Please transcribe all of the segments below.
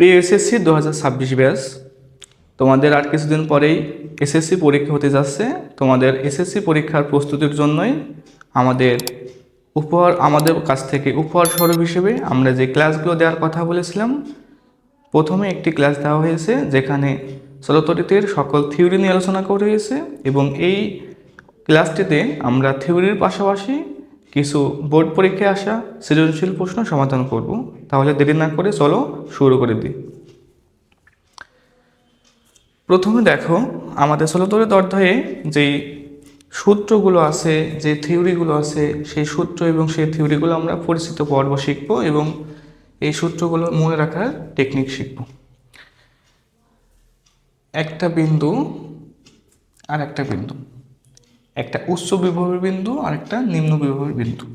প্রিয় SSC 2026 batch, তোমাদের আর কিছুদিন পরেই এসএসসি পরীক্ষা হতে যাচ্ছে। তোমাদের এসএসসি পরীক্ষার প্রস্তুতির জন্যই আমাদের কাছ থেকে উপহার স্বরূপ হিসেবে আমরা যে ক্লাসগুলো দেওয়ার কথা বলেছিলাম, প্রথমে একটি ক্লাস দেওয়া হয়েছে যেখানে চলতরিতের সকল থিওরি নিয়ে আলোচনা করা হয়েছে এবং এই ক্লাসটিতে আমরা থিওরির পাশাপাশি কিছু বোর্ড পরীক্ষায় আসা সৃজনশীল প্রশ্ন সমাধান করব। তাহলে দেরি না করে চলো শুরু করে দিই। প্রথমে দেখো, আমাদের চলতরিত অধ্যায়ে যেই সূত্রগুলো আছে, যে থিওরিগুলো আছে, সেই সূত্র এবং সেই থিওরিগুলো আমরা পরিচিত পর্ব শিখব এবং এই সূত্রগুলো মনে রাখার টেকনিক শিখব। একটা বিন্দু আর একটা বিন্দু, একটা উচ্চ বিভবের বিন্দু আর একটা নিম্ন বিভবের বিন্দু।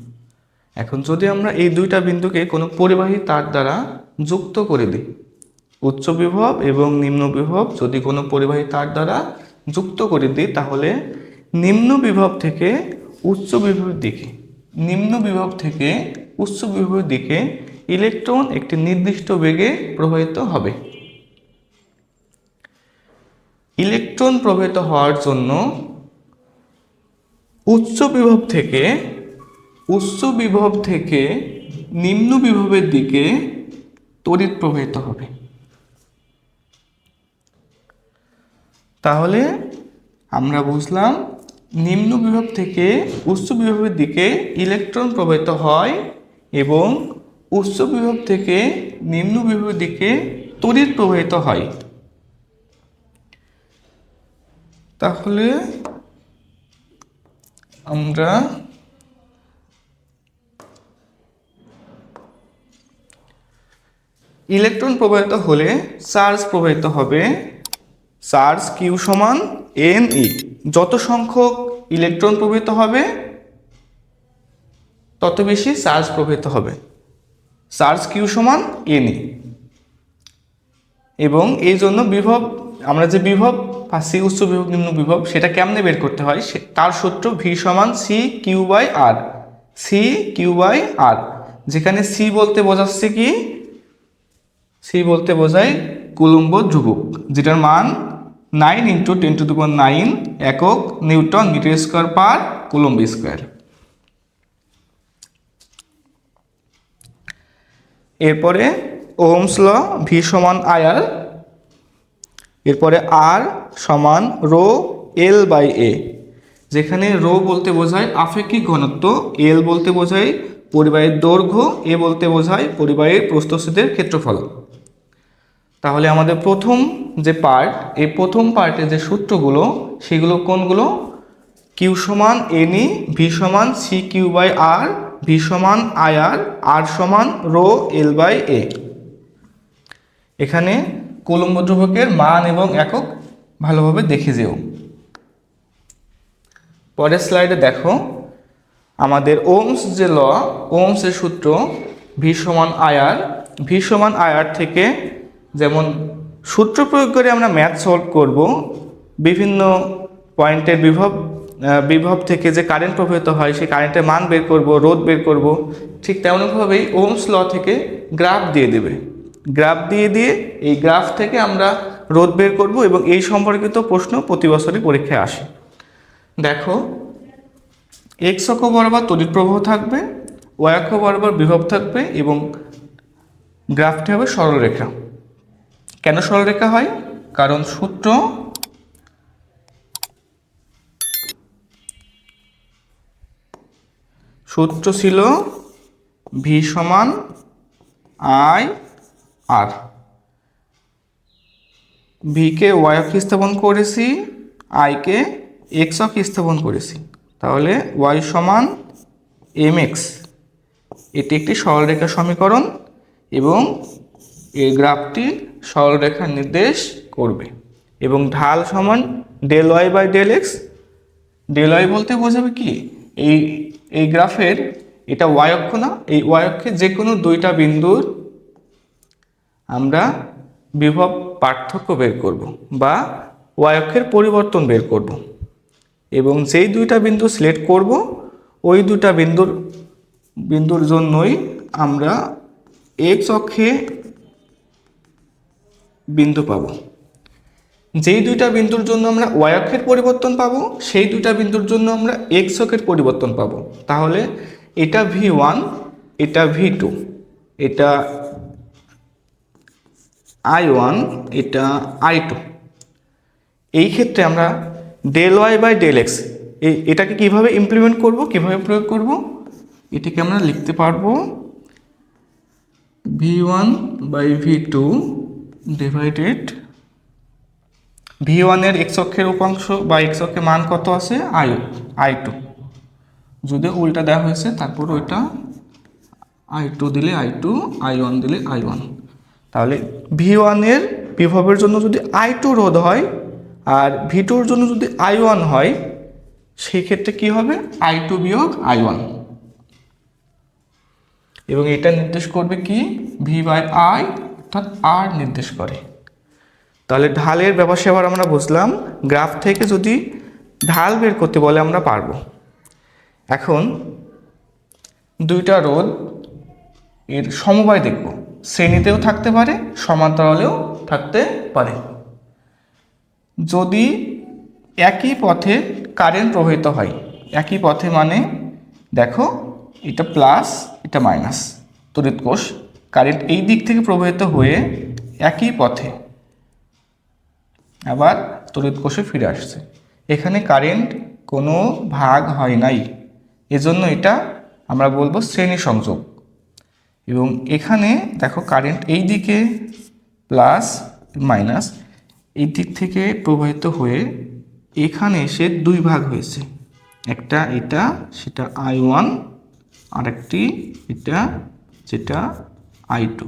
এখন যদি আমরা এই দুইটা বিন্দুকে কোনো পরিবাহী তার দ্বারা যুক্ত করে দিই, উচ্চ বিভব এবং নিম্ন বিভব যদি কোনো পরিবাহী তার দ্বারা যুক্ত করে দিই, তাহলে নিম্ন বিভব থেকে উচ্চ বিভবের দিকে, নিম্ন বিভব থেকে উচ্চ বিভবের দিকে ইলেকট্রন একটি নির্দিষ্ট বেগে প্রবাহিত হবে। ইলেকট্রন প্রবাহিত হওয়ার জন্য উচ্চ বিভব থেকে নিম্ন বিভবের দিকে তড়িৎ প্রবাহিত হবে। তাহলে আমরা বুঝলাম নিম্ন বিভব থেকে উচ্চ বিভবের দিকে ইলেকট্রন প্রবাহিত হয় এবং উচ্চ বিভব থেকে নিম্ন বিভবের দিকে তড়িৎ প্রবাহিত হয়। তাহলে আমরা ইলেকট্রন প্রবাহিত হলে চার্জ প্রবাহিত হবে, চার্জ কিউ সমান এনই। যত সংখ্যক ইলেকট্রন প্রবাহিত হবে তত বেশি চার্জ প্রবাহিত হবে, চার্জ কিউ সমান এনই। এবং এই জন্য বিভব, আমরা যে বিভব পাচ্ছি উচ্চ বিভব নিম্ন বিভব, সেটা কেমনে বের করতে হয়, তার সূত্র ভি সমান C Q by R. C Q by R, যেখানে সি বলতে বোঝাচ্ছে কি, সি বলতে বোঝায় কুলম্ব ধ্রুবক, যেটার মান 9 × 10⁹ একক newton metre square per coulomb square. এরপরে ওহমস ল, ভি সমান আইআর। এরপরে আর সমান রো এল বাই এ, যেখানে রো বলতে বোঝায় আপেক্ষিক ঘনত্ব, এল বলতে বোঝায় পরিবাহীর দৈর্ঘ্য, এ বলতে বোঝায় পরিবাহীর প্রস্থচ্ছেদের ক্ষেত্রফল। তাহলে আমাদের প্রথম যে পার্ট, এই প্রথম পার্টে যে সূত্রগুলো, সেগুলো কোনগুলো? কিউ সমান এনই, ভি সমান C Q by R, V সমান আইআর, আর সমান রো এল বাই এ। এখানে কুলম্ব ধ্রুবকের মান এবং একক ভালোভাবে দেখে যেও। পরের স্লাইডে দেখো, আমাদের ওহমস যে ল, ওহমসের সূত্র ভি সমান আইআর। ভি সমান আইআর থেকে যেমন সূত্র প্রয়োগ করে আমরা ম্যাথ সলভ করব, বিভিন্ন পয়েন্টের বিভব থেকে যে কারেন্ট প্রবাহিত হয় সেই কারেন্টের মান বের করব, রোধ বের করব, ঠিক তেমনভাবেই ওহমস ল থেকে গ্রাফ দিয়ে দেবে। গ্রাফ দিয়ে এই গ্রাফ থেকে আমরা রোধ বের করব এবং এই সম্পর্কিত প্রশ্ন প্রতি বছরই পরীক্ষায় আসে। দেখো, এক্স অক্ষ বরাবর তড়িৎ প্রবাহ থাকবে, ওয়াই অক্ষ বরাবর বিভব থাকবে এবং গ্রাফটি হবে সরলরেখা। কেন সরলরেখা হয়? কারণ সূত্র ছিল ভি সমান আই আর। ভিকে ওয়াই অক্ষে স্থাপন করেছি, আইকে এক্স অক্ষে স্থাপন করেছি, তাহলে ওয়াই সমান এম এক্স। এটি একটি সরলরেখা সমীকরণ এবং এই গ্রাফটি সরলরেখার নির্দেশ করবে। এবং ঢাল সমান del Y by del X. Del Y বলতে বোঝাবে কি, এই গ্রাফের এটা ওয়াই অক্ষ না, এই ওয়াই অক্ষে যে কোনো দুইটা বিন্দুর আমরা বিভব পার্থক্য বের করব বা ওয়াই অক্ষের পরিবর্তন বের করব এবং যেই দুইটা বিন্দু সিলেক্ট করব ওই দুইটা বিন্দুর জন্যই আমরা এক্স অক্ষে বিন্দু পাবো। যেই দুইটা বিন্দুর জন্য আমরা ওয়াই অক্ষের পরিবর্তন পাবো, সেই দুইটা বিন্দুর জন্য আমরা এক্স অক্ষের পরিবর্তন পাবো। তাহলে এটা V1, এটা V2, এটা I1, এটা I2। এই ক্ষেত্রে আমরা del Y by del X এটাকে কিভাবে ইমপ্লিমেন্ট করব, কিভাবে প্রয়োগ করব, এটাকে আমরা লিখতে পারবো V1 by V2 divided V1 এর এক্স অক্ষের উপাংশ বা এক্স অক্ষের মান কত আছে I2, যদি উল্টা দেওয়া হয়েছে তারপর ওইটা I2 দিলে I2, I1 দিলে I1। তাহলে V1 এর বিভবের জন্য যদি I2 রোধ হয় আর V2 এর জন্য যদি I1 হয়, সেই ক্ষেত্রে কি হবে I2 বিয়োগ I1, এবং এটা নির্দেশ করবে কি V বাই I, অর্থাৎ R নির্দেশ করে। তাহলে ঢালের ব্যাপার সেবার আমরা বুঝলাম, গ্রাফ থেকে যদি ঢাল বের করতে বলে আমরা পারবো। এখন দুইটা রোধ এর সমবায় দেখব, শ্রেণীতেও থাকতে পারে সমান্তরালেও থাকতে পারে। যদি একই পথে কারেন্ট প্রবাহিত হয়, একই পথে মানে দেখো এটা প্লাস এটা মাইনাস, তড়িৎ কোষ কারেন্ট এই দিক থেকে প্রবাহিত হয়ে একই পথে আবার তড়িৎ কোষে ফিরে আসছে, এখানে কারেন্ট কোনো ভাগ হয় নাই, এজন্য এটা আমরা বলবো শ্রেণী সংযোগ। এবং এখানে দেখো কারেন্ট এই দিকে প্লাস মাইনাস এই দিক থেকে প্রবাহিত হয়ে এখানে এসে দুই ভাগ হয়েছে, একটা এটা সেটা I1, আরেকটি এটা যেটা I2।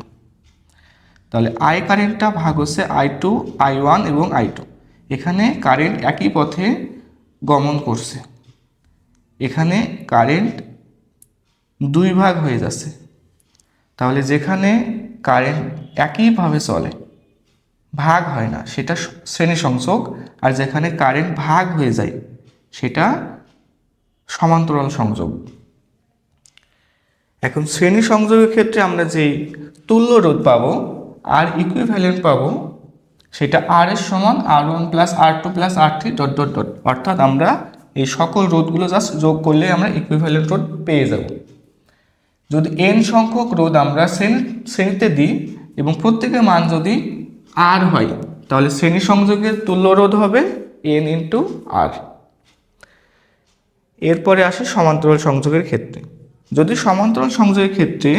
তাহলে I কারেন্টটা ভাগ হচ্ছে I2, I1 এবং I2। এখানে কারেন্ট একই পথে গমন করছে, এখানে কারেন্ট দুই ভাগ হয়ে যাচ্ছে। তাহলে যেখানে কারেন্ট একইভাবে চলে, ভাগ হয় না, সেটা শ্রেণী সংযোগ, আর যেখানে কারেন্ট ভাগ হয়ে যায় সেটা সমান্তরাল সংযোগ। এখন শ্রেণী সংযোগের ক্ষেত্রে আমরা যেই তুল্য রোধ পাবো আর ইকুইভ্যালেন্ট পাবো, সেটা R এর সমান R1 plus R2 plus R3 dot dot dot, অর্থাৎ আমরা এই সকল রোধগুলো জাস্ট যোগ করলে আমরা ইকুইভ্যালেন্ট রোধ পেয়ে যাব। যদি n সংখ্যক রোধ আমরা শ্রেণীতে দিই এবং প্রত্যেকের মান যদি R হয়, তাহলে শ্রেণী সংযোগের তুল্য রোধ হবে n ইন্টু R। এরপরে আসে সমান্তরাল সংযোগের ক্ষেত্রে। যদি সমান্তরাল সংযোগের ক্ষেত্রে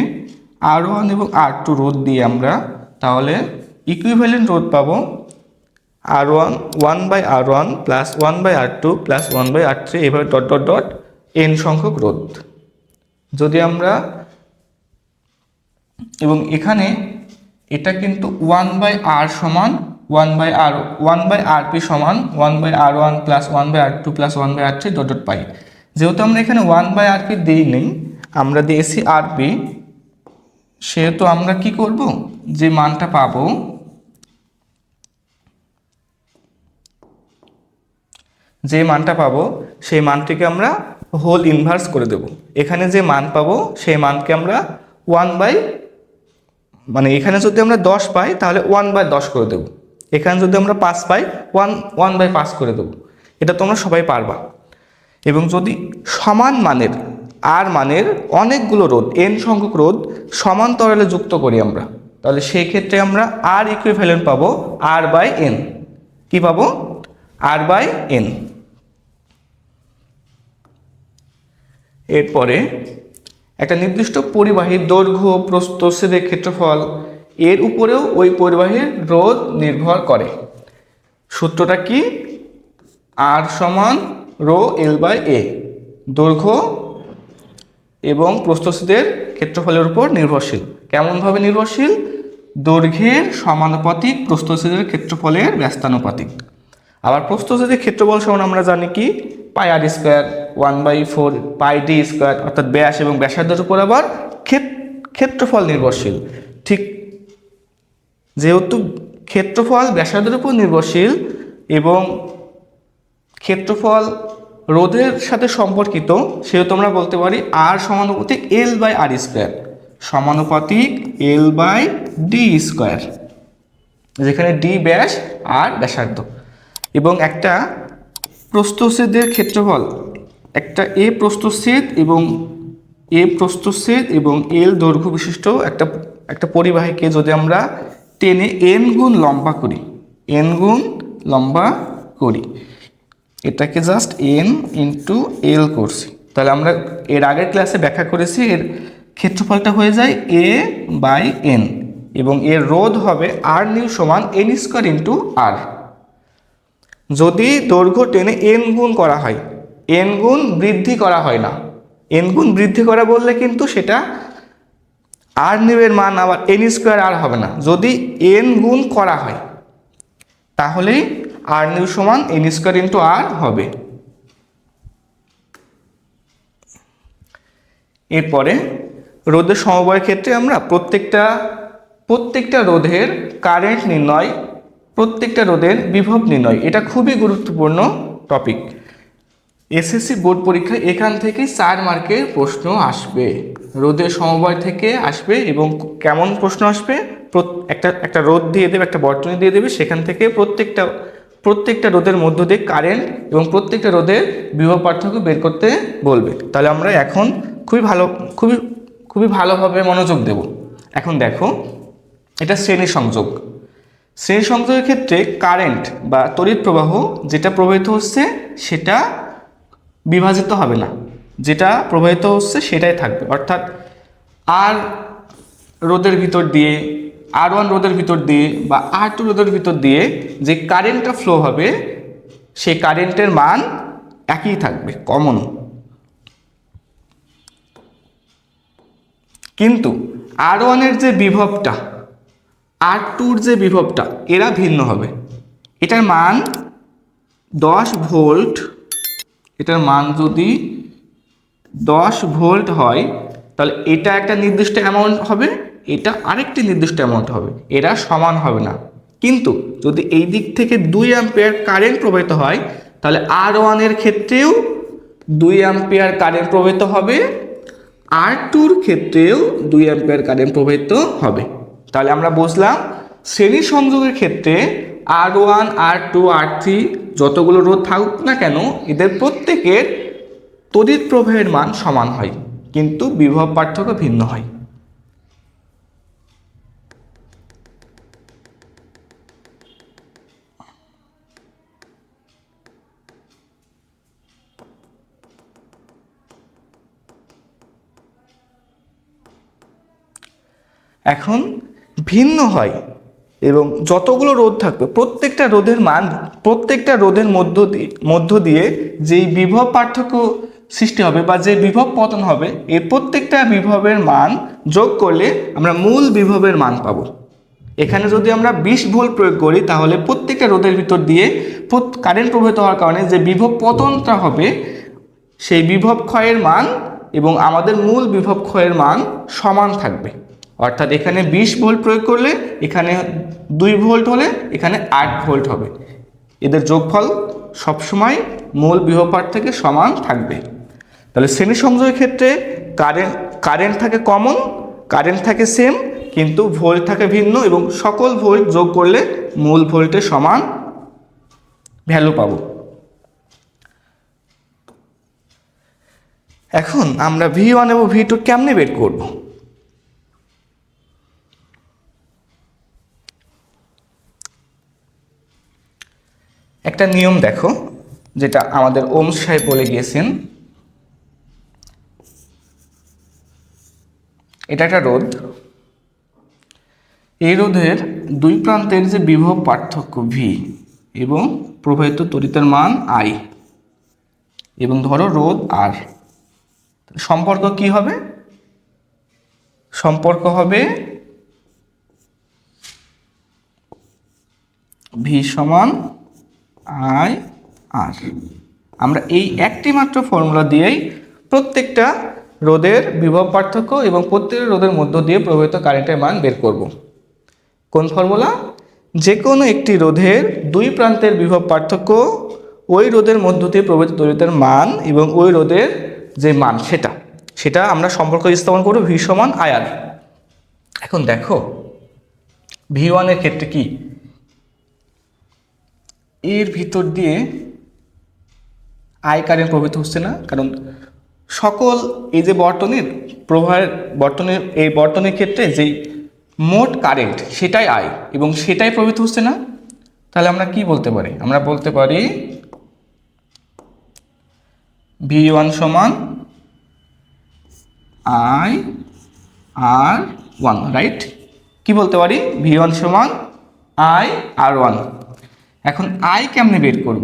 R1 এবং R2 রোধ দিই আমরা, তাহলে ইকুইভ্যালেন্ট রোধ পাবো R1 1/R1 plus 1/R2 plus 1/R3, এভাবে ডট ডট ডট n সংখ্যক রোধ। যদি আমরা এবং এখানে এটা কিন্তু 1/R সমান 1/RP সমান 1/R1 plus 1/R2 plus 1/R3 dot dot পাই। যেহেতু আমরা এখানে 1/RP দিই নেই, আমরা দিয়েছি RP, সেহেতু আমরা কি করব, যে মানটা পাবো সেই মানটিকে আমরা হোল ইনভার্স করে দেব। এখানে যে মান পাবো সেই মানকে আমরা মানে এখানে যদি আমরা 10 পাই তাহলে 1/10 করে দেব, এখানে যদি আমরা 5 পাই 1/5 করে দেব। এটা তোমরা সবাই পারবা। এবং যদি সমান মানের আর মানের অনেকগুলো রোধ n সংখ্যক রোধ সমান্তরালে যুক্ত করি আমরা, তাহলে সেই ক্ষেত্রে আমরা R ইকুইভ্যালেন্ট পাবো R/n। কি পাবো? R/n। এরপরে একটা নির্দিষ্ট পরিবাহীর দৈর্ঘ্য, প্রস্থ, ছেদের ক্ষেত্রফল এর উপরেও ওই পরিবাহীর রোধ নির্ভর করে। সূত্রটা কি? R সমান রো L/A, দৈর্ঘ্য এবং প্রস্থচ্ছেদের ক্ষেত্রফলের উপর নির্ভরশীল। কেমনভাবে নির্ভরশীল? দৈর্ঘ্যের সমানুপাতিক প্রস্থচ্ছেদের ক্ষেত্রফলের ব্যস্তানুপাতিক। আবার প্রস্থচ্ছেদের ক্ষেত্রফল সমান আমরা জানি কি πr স্কোয়ার 1/4 πd স্কোয়ার, অর্থাৎ ব্যাস এবং ব্যাসার্ধের উপর আবার ক্ষেত্রফল নির্ভরশীল। ঠিক যেহেতু ক্ষেত্রফল ব্যাসার্ধের উপর নির্ভরশীল এবং ক্ষেত্রফল রোধের সাথে সম্পর্কিত, সেহেতু আমরা বলতে পারি R সমানুপাতিক L/R স্কোয়ার, সমানুপাতিক L/D স্কোয়ার। যেখানে ডি ব্যাস আর ব্যাসার্ধ, এবং একটা প্রস্থচ্ছেদের ক্ষেত্রফল, একটা এ প্রস্থচ্ছেদ এবং এল দৈর্ঘ্য বিশিষ্ট একটা পরিবাহীকে যদি আমরা টেনে এন গুণ লম্বা করি, এটাকে জাস্ট এন ইন্টু এল করছি, তাহলে আমরা এর আগের ক্লাসে ব্যাখ্যা করেছি এর ক্ষেত্রফলটা হয়ে যায় এ বাই এন, এবং এর রোধ হবে আর নিউ সমান এন স্কোয়ার ইন্টু আর। যদি দৈর্ঘ্য টেনে এন গুণ করা হয়, এন গুণ বৃদ্ধি করা হয় না, এন গুণ বৃদ্ধি করা বললে কিন্তু সেটা আর নিউ এর মান আবার এন স্কোয়ার আর হবে না। যদি এন গুণ করা হয় তাহলেই আর নিউ সমান এন স্কোয়ার ইন্টু আর হবে। এরপরে রোধের সমবায়ের ক্ষেত্রে আমরা প্রত্যেকটা রোধের কারেন্ট নির্ণয়, প্রত্যেকটা রোধের বিভব নির্ণয়, এটা খুবই গুরুত্বপূর্ণ টপিক। এসএসসি বোর্ড পরীক্ষায় এখান থেকে 4 মার্কের প্রশ্ন আসবে, রোধের সমবায় থেকে আসবে। এবং কেমন প্রশ্ন আসবে, একটা রোধ দিয়ে দেবে, একটা বর্তনী দিয়ে দেবে, সেখান থেকে প্রত্যেকটা রোধের মধ্য দিয়ে কারেন্ট এবং প্রত্যেকটা রোধের বিভব পার্থক্য বের করতে বলবে। তাহলে আমরা এখন খুবই ভালোভাবে মনোযোগ দেব। এখন দেখো, এটা শ্রেণী সংযোগের ক্ষেত্রে কারেন্ট বা তড়িৎ প্রবাহ যেটা প্রবাহিত হচ্ছে সেটা বিভাজিত হবে না, যেটা প্রবাহিত হচ্ছে সেটাই থাকবে। অর্থাৎ আর রোধের ভিতর দিয়ে, R1 রোধের ভিতর দিয়ে বা R2 রোধের ভিতর দিয়ে যে কারেন্টটা ফ্লো হবে সেই কারেন্টের মান একই থাকবে, কমন। কিন্তু R1 এর যে বিভবটা, R2 যে বিভবটা, এরা ভিন্ন হবে। এটার মান 10 ভোল্ট, এটার মান যদি 10 ভোল্ট হয় তাহলে এটা একটা নির্দিষ্ট অ্যামাউন্ট হবে, এটা আরেকটি নির্দিষ্ট অ্যামাউন্ট হবে, এরা সমান হবে না। কিন্তু যদি এই দিক থেকে 2 অ্যাম্পিয়ার কারেন্ট প্রবাহিত হয় তাহলে R1 এর ক্ষেত্রেও 2 অ্যাম্পিয়ার কারেন্ট প্রবাহিত হবে, R2-র ক্ষেত্রেও 2 অ্যাম্পিয়ার কারেন্ট প্রবাহিত হবে। তাহলে আমরা বুঝলাম শ্রেণী সংযোগের ক্ষেত্রে R1, R2, R3 যতগুলো রোধ থাকুক না কেন, এদের প্রত্যেকের তড়িৎ প্রবাহের মান সমান হয়, কিন্তু বিভব পার্থক্য ভিন্ন হয়। এখন ভিন্ন হয় এবং যতগুলো রোধ থাকবে প্রত্যেকটা রোধের মধ্য দিয়ে যেই বিভব পার্থক্য সৃষ্টি হবে বা যে বিভব পতন হবে, এই প্রত্যেকটা বিভবের মান যোগ করলে আমরা মূল বিভবের মান পাবো। এখানে যদি আমরা 20 ভোল্ট প্রয়োগ করি তাহলে প্রত্যেকটা রোধের ভিতর দিয়ে কারেন্ট প্রবাহিত হওয়ার কারণে যে বিভব পতনটা হবে সেই বিভব ক্ষয়ের মান এবং আমাদের মূল বিভব ক্ষয়ের মান সমান থাকবে। অর্থাৎ এখানে 20 ভোল্ট প্রয়োগ করলে এখানে 2 ভোল্ট হলে এখানে 8 ভোল্ট হবে, এদের যোগফল সবসময় মূল বিভব পার্থক্য থেকে সমান থাকবে। তাহলে শ্রেণী সংযোগের ক্ষেত্রে কারেন্ট থাকে কমন, কারেন্ট থাকে সেম, কিন্তু ভোল্ট থাকে ভিন্ন এবং সকল ভোল্ট যোগ করলে মূল ভোল্টের সমান ভ্যালু পাবো। এখন আমরা V1 এবং V2 কেমনে বের করব? একটা নিয়ম দেখো, যেটা আমাদের ওমস সাহেব বলে গিয়েছেন। এটা একটা রোধ, এই রোধের 2 প্রান্তের যে বিভব পার্থক্য V এবং প্রবাহিত তড়িতের মান I, এবং ধরো রোধ R, সম্পর্ক কি হবে? সম্পর্ক হবে V সমান I R। আমরা এই একটি মাত্র ফর্মুলা দিয়েই প্রত্যেকটা রোধের বিভব পার্থক্য এবং প্রত্যেকটা রোধের মধ্য দিয়ে প্রবাহিত কারেন্টের মান বের করব। কোন ফর্মুলা? যে কোনো একটি রোধের 2 প্রান্তের বিভব পার্থক্য, ওই রোধের মধ্য দিয়ে প্রবাহিত তড়িতের মান এবং ওই রোধের যে মান সেটা আমরা সম্পর্ক স্থাপন করব V সমান IR। এখন দেখো V1 এর ক্ষেত্রে কি, এর ভিতর দিয়ে আই কারেন্ট প্রবাহিত হচ্ছে না, কারণ সকল এই যে বর্তনীর প্রবাহের এই বর্তনীর ক্ষেত্রে যেই মোট কারেন্ট সেটাই আই এবং সেটাই প্রবাহিত হচ্ছে না। তাহলে আমরা কি বলতে পারি? আমরা বলতে পারি V1 সমান আই আর ওয়ান, রাইট? কি বলতে পারি? V1 সমান আই আর ওয়ান। এখন আই কেমনে বের করব?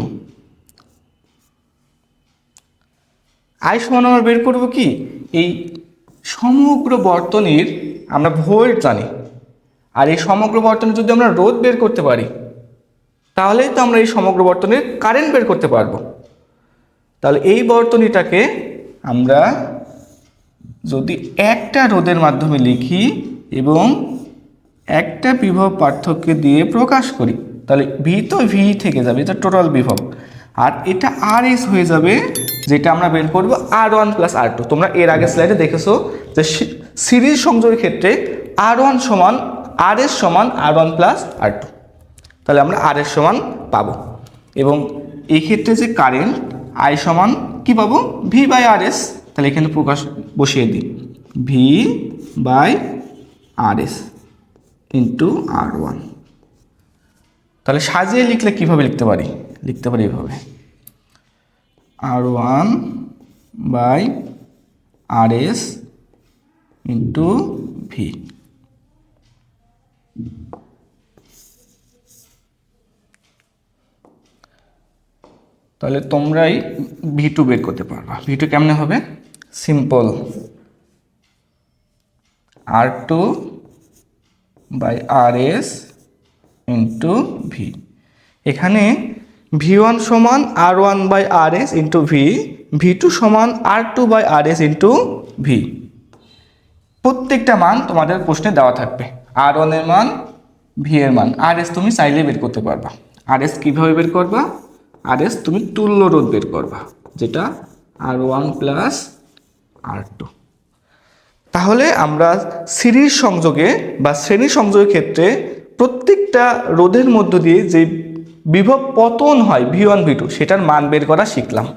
আই সমান আমরা বের করব কি, এই সমগ্র বর্তনীর আমরা ভোল্ট জানি, আর এই সমগ্র বর্তনীর যদি আমরা রোধ বের করতে পারি তাহলেই তো আমরা এই সমগ্র বর্তনীর কারেন্ট বের করতে পারবো। তাহলে এই বর্তনীটাকে আমরা যদি একটা রোধের মাধ্যমে লিখি এবং একটা বিভব পার্থক্য দিয়ে প্রকাশ করি, তাহলে ভি তো ভি থেকে যাবে, এটা টোটাল বিভব, আর এটা আর এস হয়ে যাবে, যেটা আমরা বের করবো আর ওয়ান প্লাস আর টু। তোমরা এর আগে স্লাইডে দেখেছো যে সিরিজ সংযোগের ক্ষেত্রে আর ওয়ান সমান আর এস সমান আর ওয়ান প্লাস আর টু। তাহলে আমরা আর এস সমান পাবো, এবং এই ক্ষেত্রে যে কারেন্ট আই সমান কি পাবো? V by R S. তাহলে এখানে প্রকাশ বসিয়ে দিই, V by R S into R one. তাহলে সাজিয়ে লিখলে কিভাবে লিখতে পারি? লিখতে পারি এভাবে, R one by R S into V. তাহলে তোমরাই ভি টু বের করতে পারবা। ভি টু কেমনে হবে? Simple, R two by R S into V. এখানে ভি ওয়ান সমান R one by R S into V, V two সমান R two by R S into V. প্রত্যেকটা মান তোমাদের প্রশ্নে দেওয়া থাকবে, আর ওয়ানের মান, ভি এর মান, আর এস তুমি চাইলে বের করতে পারবা। আর এস কীভাবে বের করবা? আর এস তুমি তুল্য রোধ বের করবা, যেটা আর ওয়ান প্লাস আর টু। তাহলে আমরা সিরিজ সংযোগে বা শ্রেণী সংযোগের ক্ষেত্রে প্রত্যেকটা রোধের মধ্য দিয়ে যে বিভব পতন হয় ভি ওয়ান ভি টু, সেটার মান বের করা শিখলাম।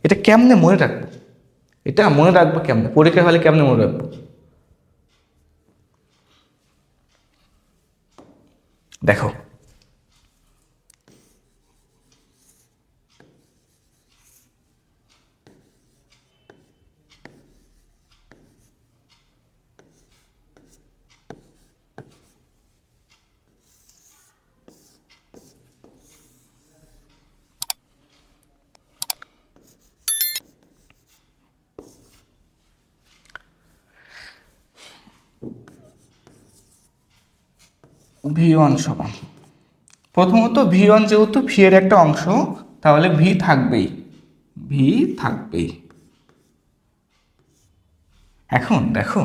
এটা কেমনে মনে রাখবো? এটা মনে রাখবো কেমনে? পরীক্ষা হলে কেমনে মনে রাখবো? দেখো, ভি ওয়ান সমান, প্রথমত ভি ওয়ান যেহেতু ভি এর একটা অংশ, তাহলে ভি থাকবেই, ভি থাকবেই। এখন দেখো,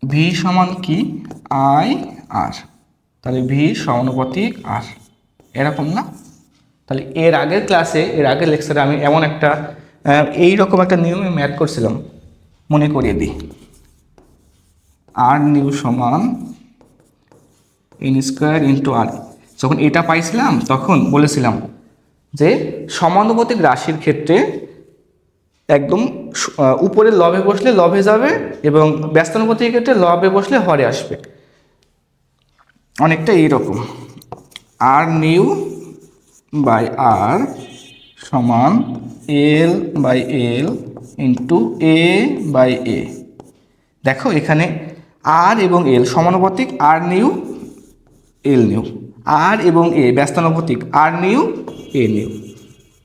ভি সমান কি? আই আর, তাহলে ভি সমানুপাতিক আর, এরকম না? তাহলে এর আগের ক্লাসে, এর আগের লেকচারে আমি এমন একটা এইরকম একটা নিয়মে ম্যাথ করছিলাম, মনে করিয়ে দিই। আর নিউ সমান এন স্কোয়ার ইন্টু আর। যখন এটা পাইছিলাম তখন বলেছিলাম যে সমানুপাতিক রাশির ক্ষেত্রে একদম উপরে লবে বসলে লবে যাবে এবং ব্যস্তানুপাতিক ক্ষেত্রে লবে বসলে হরে আসবে, অনেকটা এইরকম। আর নিউ বাই আর সমান L by L into A by A. দেখো এখানে আর এবং এল সমানুপাতিক, আর নিউ এল নিউ, আর এবং এ ব্যস্তানুপাতিক, আর নিউ এ নিউ,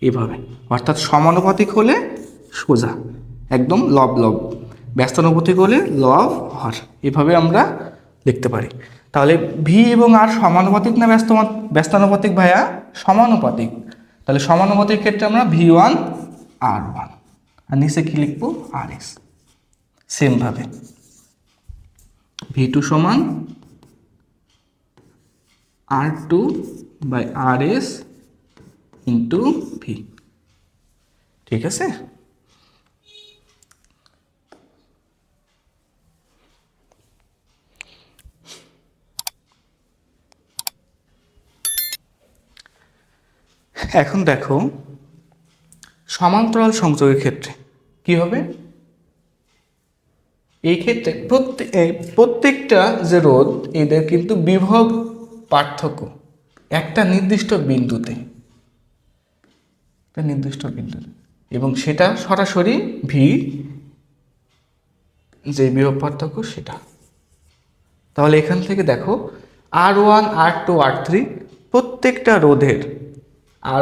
এভাবে। অর্থাৎ সমানুপাতিক হলে সোজা একদম লব লব, ব্যস্তানুপাতিক হলে লব হর, এভাবে আমরা লিখতে পারি। তাহলে ভি এবং আর সমানুপাতিক না ব্যস্তানুপাতিক ভাইয়া? সমানুপাতিক। তাহলে সমানুপাতিক ক্ষেত্রে আমরা ভি ওয়ান আর ওয়ান, আর নিচে কি লিখবো? R S. সেমভাবে ভি টু সমান R two by R S into V. ঠিক আছে? এখন দেখো সমান্তরাল সংযোগের ক্ষেত্রে কি হবে। এই ক্ষেত্রে প্রত্যেকটা যে রোধ এদের কিন্তু বিভব পার্থক্য একটা নির্দিষ্ট বিন্দুতে, এবং সেটা সরাসরি ভি যে বিভব পার্থক্য সেটা। তাহলে এখান থেকে দেখো R1 R2 R3 প্রত্যেকটা রোধের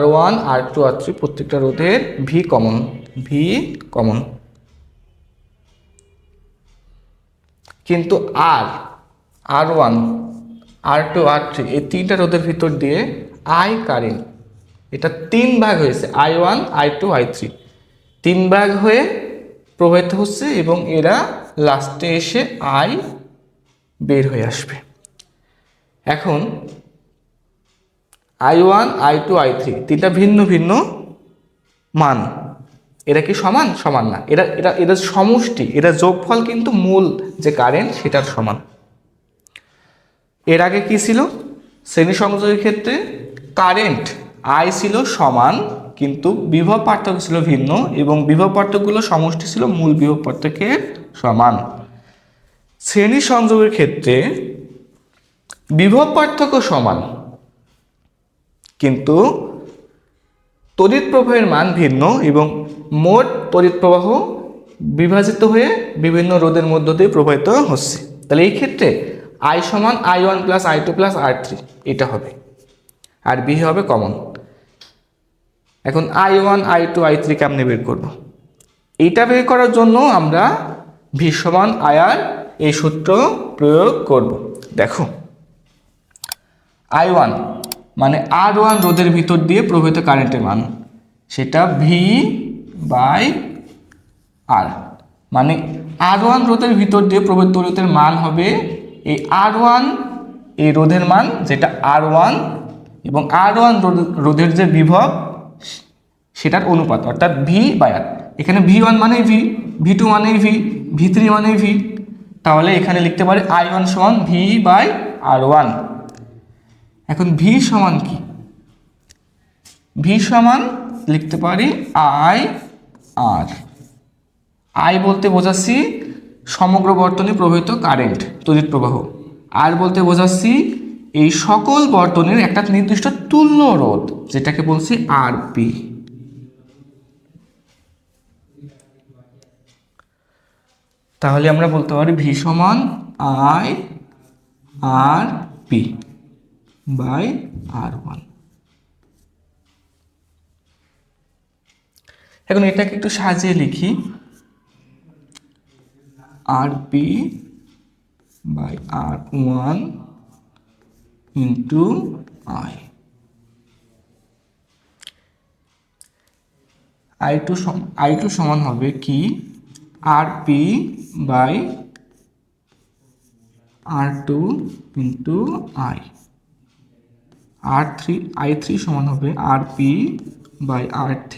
R1 R2 R3 প্রত্যেকটা রোধের ভি কমন, কিন্তু R1 R2 R3 এই তিনটা রোধের ভিতর দিয়ে I কারেন্ট, এটা 3 ভাগ হয়েছে, I1 I2 I3 3 ভাগ হয়ে প্রবাহিত হচ্ছে এবং এরা লাস্টে এসে I বের হয়ে আসবে। এখন I1 I2 I3 তিনটা ভিন্ন ভিন্ন মান, এরা কি সমান না, এরা সমষ্টি, এরা যোগফল কিন্তু মূল যে কারেন্ট সেটার সমান। এর আগে কি ছিল, শ্রেণী সংযোগের ক্ষেত্রে কারেন্ট I ছিল সমান কিন্তু বিভব পার্থক্য ছিল ভিন্ন এবং বিভব পার্থক্যগুলো সমষ্টি ছিল মূল বিভব পার্থক্যের সমান। শ্রেণী সংযোগের ক্ষেত্রে বিভব পার্থক্য সমান কিন্তু তড়িৎ প্রবাহের মান ভিন্ন এবং মোট তড়িৎ প্রবাহ বিভাজিত হয়ে বিভিন্ন রোধের মধ্য দিয়ে প্রবাহিত হচ্ছে। তাহলে এই ক্ষেত্রে I সমান I1 plus I2 plus R3 এটা হবে, আর বি হবে কমন। এখন I1 I2 I3 কেমনে বের করব, এইটা বের করার জন্য আমরা ভি সমান IR এই সূত্র প্রয়োগ করব। দেখো I1 মানে R1 রোধের ভিতর দিয়ে প্রবাহিত কারেন্টের মান, সেটা ভি বাই আর, মানে R1 রোধের ভিতর দিয়ে প্রবাহিত তড়িতের মান হবে এই R1 এই রোধের মান যেটা R1 এবং R1 রোধের যে বিভব সেটার অনুপাত অর্থাৎ ভি বাই আর। এখানে V1 মানে ভি, V2 মানে ভি, V3 মানে ভি, তাহলে এখানে লিখতে পারি I1 সমান ভি বাই R1। এখন ভি সমান কি, ভি সমান লিখতে পারি আই আর। আই বলতে বোঝাচ্ছি সমগ্র বর্তনী প্রবাহিত কারেন্ট তড়িৎ প্রবাহ, আর বলতে বোঝাচ্ছি এই সকল বর্তনীর একটা নির্দিষ্ট তুল্য রোধ যেটাকে বলছি আরপি। তাহলে আমরা বলতে পারি ভি সমান I R P by R1। এখন এটাকে একটু সাজিয়ে লিখি, RP by R1 into I। I2 সমান হবে কি RP by R2 into I। I3 সমান হবে RP by R3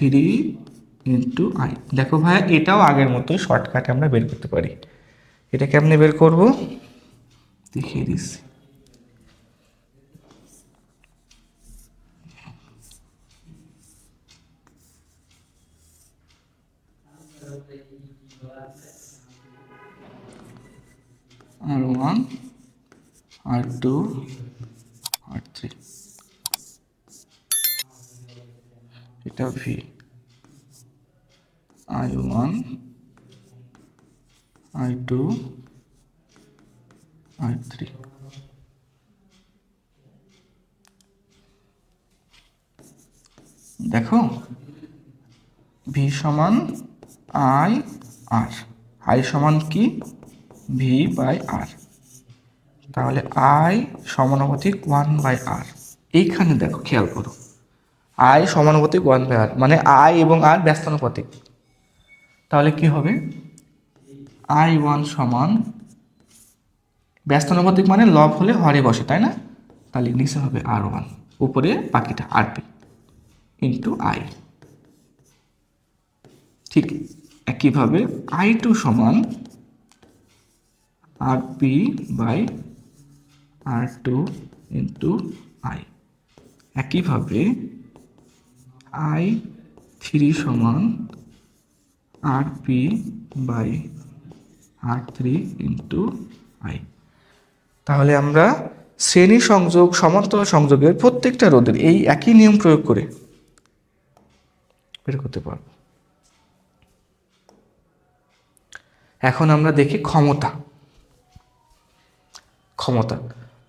into I। দেখো ভাইয়া এটাও আগের মতো শর্টকাটে আমরা বের করতে পারি। এটা কেমনে বের করব দেখিয়ে দিচ্ছি। R1 R2 R3 এটা ভি, I1 I2 I3। দেখো ভি সমান আই আর, আই সমান কি ভি বাই আর, তাহলে আই সমানুপাতিক 1/r। এইখানে দেখো খেয়াল করো আই সমানুপাতিক 1/r মানে আই এবং আর ব্যস্তানুপাতিক। তাহলে কি হবে I1 সমান ব্যস্তানুপাতিক মানে লব হলে হরে বসে তাই না, তাহলে নিচে হবে R1 উপরে বাকিটা আরপি ইন্টু আই। ঠিক একইভাবে I2 সমান RP by R2 into I. একইভাবে I3 সমান RP by R3 into I। তাহলে আমরা শ্রেণী সংযোগ সমান্তরাল সংযোগের প্রত্যেকটা রোধের এই একই নিয়ম প্রয়োগ করে বের করতে পারব। এখন আমরা দেখি ক্ষমতা। ক্ষমতা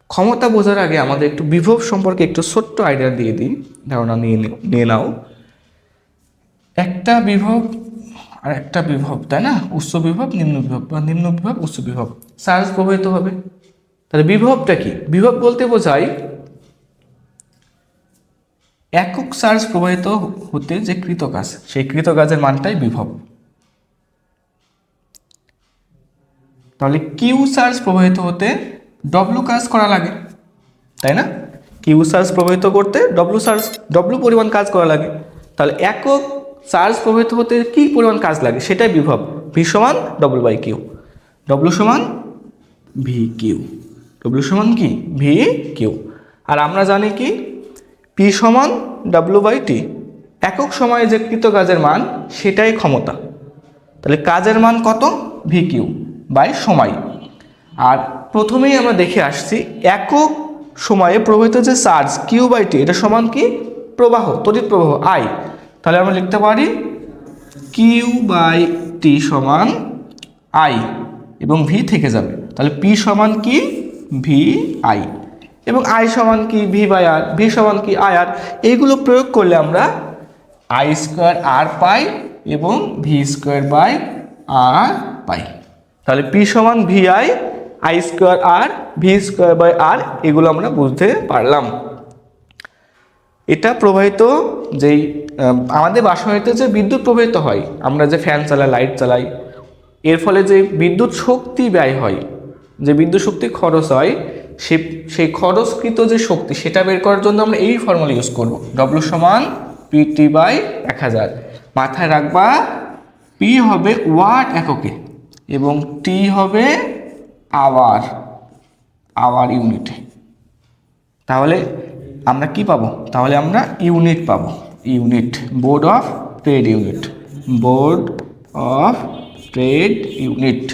ক্ষমতা বোঝার আগে আমাদের একটু বিভব সম্পর্কে একটু ছোট্ট আইডিয়া দিয়ে দিই, ধারণা নিয়ে নাও। একটা বিভব আর একটা বিভব, তাই না? উচ্চ বিভব নিম্ন বিভব বা নিম্ন বিভব উচ্চ বিভব, চার্জ প্রবাহিত হবে। তাহলে বিভবটা কি? বিভব বলতে বোঝায় একক চার্জ প্রবাহিত হতে যে কৃত কাজ, সেই কৃত কাজের মানটাই বিভব। তাহলে কিউ চার্জ প্রবাহিত হতে ডব্লু কাজ করা লাগে, তাই না? কিউ চার্জ প্রবাহিত করতে ডব্লু পরিমাণ কাজ করা লাগে। তাহলে একক চার্জ প্রবাহিত হতে কি পরিমাণ কাজ লাগে সেটাই বিভব। ভি সমান ডব্লু বাই কিউ, ডব্লু সমান ভি কিউ, ডব্লু সমান কি ভি কিউ। আর আমরা জানি কি পি সমান ডব্লু বাই টি, একক সময়ে যে কৃত কাজের মান সেটাই ক্ষমতা। তাহলে কাজের মান কত? ভি কিউ বাই সময়। আর প্রথমেই আমরা দেখে আসছি একক সময়ে প্রবাহিত যে চার্জ কিউ বাই টি, এটা সমান কি প্রবাহ, তড়িৎ প্রবাহ আই। তাহলে আমরা লিখতে পারি কিউ বাই টি সমান আই এবং ভি থেকে যাবে। তাহলে পি সমান কি ভি আই এবং আই সমান কি ভি বাই আর, ভি সমান কি আই আর। এইগুলো প্রয়োগ করলে আমরা আই স্কোয়ার আর পাই এবং ভি স্কোয়ার বাই আর পাই। তাহলে পি সমান V I square R, V square by R, এগুলো আমরা বুঝতে পারলাম। এটা প্রবাহিত যেই আমাদের বাসাবাড়িতে যে বিদ্যুৎ প্রবাহিত হয়, আমরা যে ফ্যান চালাই, লাইট চালাই, এর ফলে যে বিদ্যুৎ শক্তি ব্যয় হয়, যে বিদ্যুৎ শক্তি খরচ হয়, সেই খরচকৃত যে শক্তি সেটা বের করার জন্য আমরা এই ফর্মুলা ইউজ করব। ডব্লু সমান পিটি বাই 1000। মাথায় রাখবা পি হবে ওয়াট এককে এবং টি হবে আওয়ার ইউনিটে। তাহলে আমরা কি পাবো? তাহলে আমরা ইউনিট পাবো, unit, board of trade unit, board of trade unit.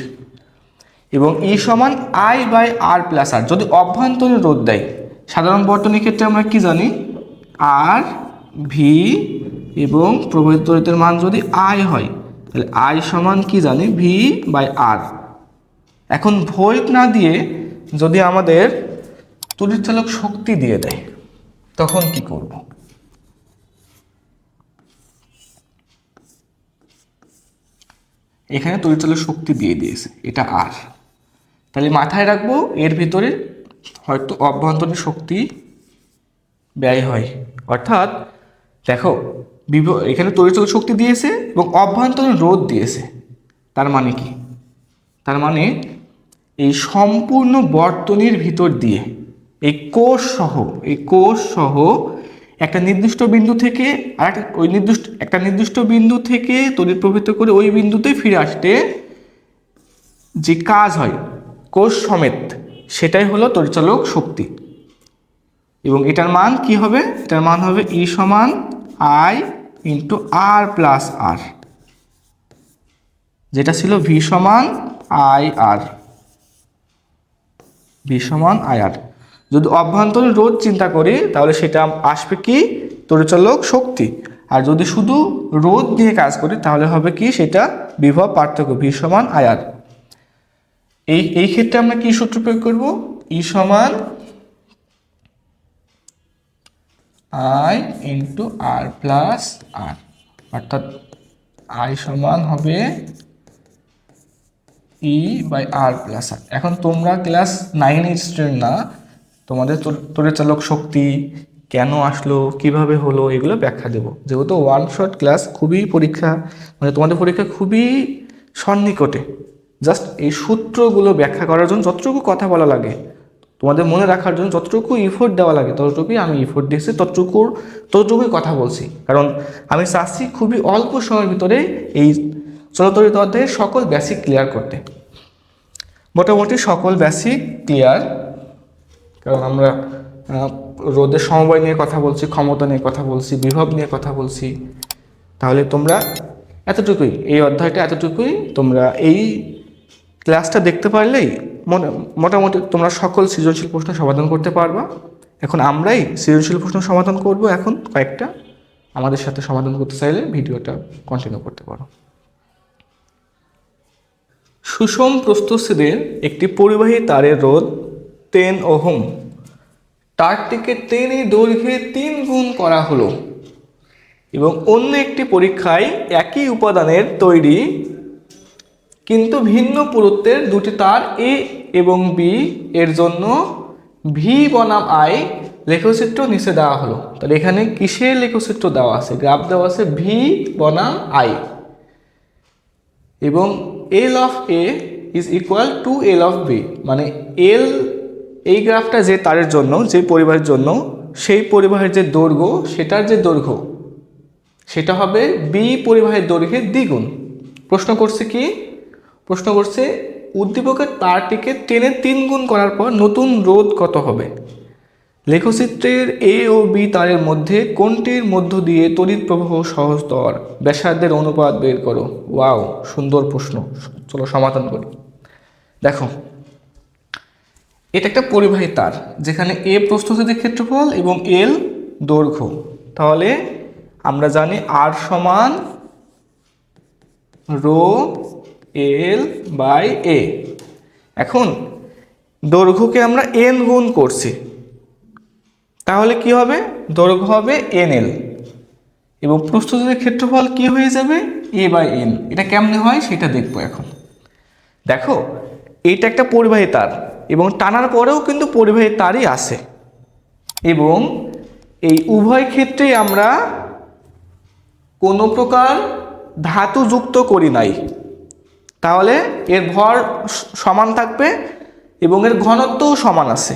এবং ই সমান আই বাই আর প্লাস আর। যদি অভ্যন্তরীণ রোধ দেয়, সাধারণ বর্তনীর ক্ষেত্রে আমরা কি জানি আর ভি এবং প্রবাহিত তড়িতের মান যদি আই হয়, তাহলে আই সমান কি জানি ভি বাই আর। এখন ভোল্ট না দিয়ে যদি আমাদের তড়িৎচালক শক্তি দিয়ে দেয় তখন কি করব? এখানে তড়িৎচালক শক্তি দিয়ে দিয়েছে, এটা আর। তাহলে মাথায় রাখবো এর ভিতরে হয়তো অভ্যন্তরীণ শক্তি ব্যয় হয়। অর্থাৎ দেখো এখানে তড়িৎচালক শক্তি দিয়েছে এবং অভ্যন্তরীণ রোধ দিয়েছে। তার মানে কি? তার মানে এই সম্পূর্ণ বর্তনীর ভিতর দিয়ে এই কোষ সহ একটা নির্দিষ্ট বিন্দু থেকে আর একটা নির্দিষ্ট বিন্দু থেকে তড়িৎ প্রবাহিত করে ওই বিন্দুতে ফিরে আসতে যে কাজ হয় কোষ সমেত, সেটাই হলো তড়িৎচালক শক্তি। এবং এটার মান কি হবে? এটার মান হবে ই সমান আই ইন্টু আর প্লাস আর, যেটা ছিল ভি সমান আই আর, ভি সমান আই আর। যদি অভ্যন্তরীণ রোধ চিন্তা করি তাহলে সেটা আসবে কি তড়িৎচালক শক্তি। আর যদি শুধু রোধ দিয়ে কাজ করি তাহলে হবে কি সেটা বিভব পার্থক্য, ভি সমান আই আর। এই ক্ষেত্রে আমরা কি সূত্র প্রয়োগ করব? ই সমান আই ইন্টু আর প্লাস আর, অর্থাৎ আই সমান হবে ই বাই আর প্লাস আর। এখন তোমরা ক্লাস 9 স্টুডেন্ট না, তোমাদের তড়িৎচালক শক্তি কেন আসলো, কিভাবে হলো, এগুলো ব্যাখ্যা দেব। যেহেতু ওয়ান শট ক্লাস, খুবই পরীক্ষা মানে তোমাদের পরীক্ষা খুবই সন্নিকটে, জাস্ট এই সূত্রগুলো ব্যাখ্যা করার জন্য যতটুকু কথা বলা লাগে, তোমাদের মনে রাখার জন্য যতটুকু ইফোর্ট দেওয়া লাগে ততটুকুই আমি ইফোর্ট দিয়েছি, ততটুকুই কথা বলছি। কারণ আমি চাচ্ছি খুবই অল্প সময়ের ভিতরে এই চলতরিত অধ্যায়ের সকল বেসিক ক্লিয়ার করতে। মোটামুটি সকল বেসিক ক্লিয়ার, কারণ আমরা রোধের সমবায় নিয়ে কথা বলছি, ক্ষমতা নিয়ে কথা বলছি, বিভব নিয়ে কথা বলছি। তাহলে তোমরা এতটুকুই, এই অধ্যায়টা এতটুকুই, তোমরা এই ক্লাসটা দেখতে পারলেই মোটামুটি তোমরা সকল সৃজনশীল প্রশ্ন সমাধান করতে পারবা। এখন আমরাই সৃজনশীল প্রশ্ন সমাধান করব, এখন কয়েকটা। আমাদের সাথে সমাধান করতে চাইলে ভিডিওটা কন্টিনিউ করতে পারো। সুষম প্রস্থচ্ছেদের একটি পরিবাহী তারের রোধ 10 ওহম। তারটিকে টেনে দৈর্ঘ্যে 3 গুণ করা হলো এবং অন্য একটি পরীক্ষায় একই উপাদানের তৈরি কিন্তু ভিন্ন পুরুত্বের দুটি তার এ এবং বি এর জন্য ভি বনাম আই লেখচিত্র নিচে দেওয়া হলো। তাহলে এখানে কিসের লেখচিত্র দেওয়া আছে? গ্রাফ দেওয়া আছে ভি বনাম আই, এবং L of A is equal to L of B, মানে এল, এই গ্রাফটা যে তারের জন্য, যে পরিবাহের জন্য, সেই পরিবাহের যে দৈর্ঘ্য, সেটার যে দৈর্ঘ্য সেটা হবে বি পরিবাহের দৈর্ঘ্যের দ্বিগুণ। প্রশ্ন করছে কি? প্রশ্ন করছে উদ্দীপকের তারটিকে টেনে 3 গুণ করার পর নতুন রোধ কত হবে? লেখচিত্রের এ ও বি তারের মধ্যে কোনটির মধ্য দিয়ে তড়িৎ প্রবাহ সহজতর? ব্যাসার্ধের অনুপাত বের করো। ওয়াও, সুন্দর প্রশ্ন। চলো সমাধান করি। দেখো, এটা একটা পরিবাহী তার যেখানে এ প্রস্থচ্ছেদের ক্ষেত্রফল এবং এল দৈর্ঘ্য। তাহলে আমরা জানি আর সমান রো এল বাই এ। এখন দৈর্ঘ্যকে আমরা এন গুণ করছি, তাহলে কি হবে? দৈর্ঘ্য হবে এন এল এবং প্রস্থচ্ছেদের ক্ষেত্রফল কি হয়ে যাবে? এ বাই এন। এটা কেমনে হয় সেটা দেখবো এখন। দেখো, এটা একটা পরিবাহী তার এবং টানার পরেও কিন্তু পরিবাহী তারই আছে, এবং এই উভয় ক্ষেত্রেই আমরা কোনো প্রকার ধাতু যুক্ত করি নাই। তাহলে এর ভর সমান থাকবে এবং এর ঘনত্বও সমান আছে,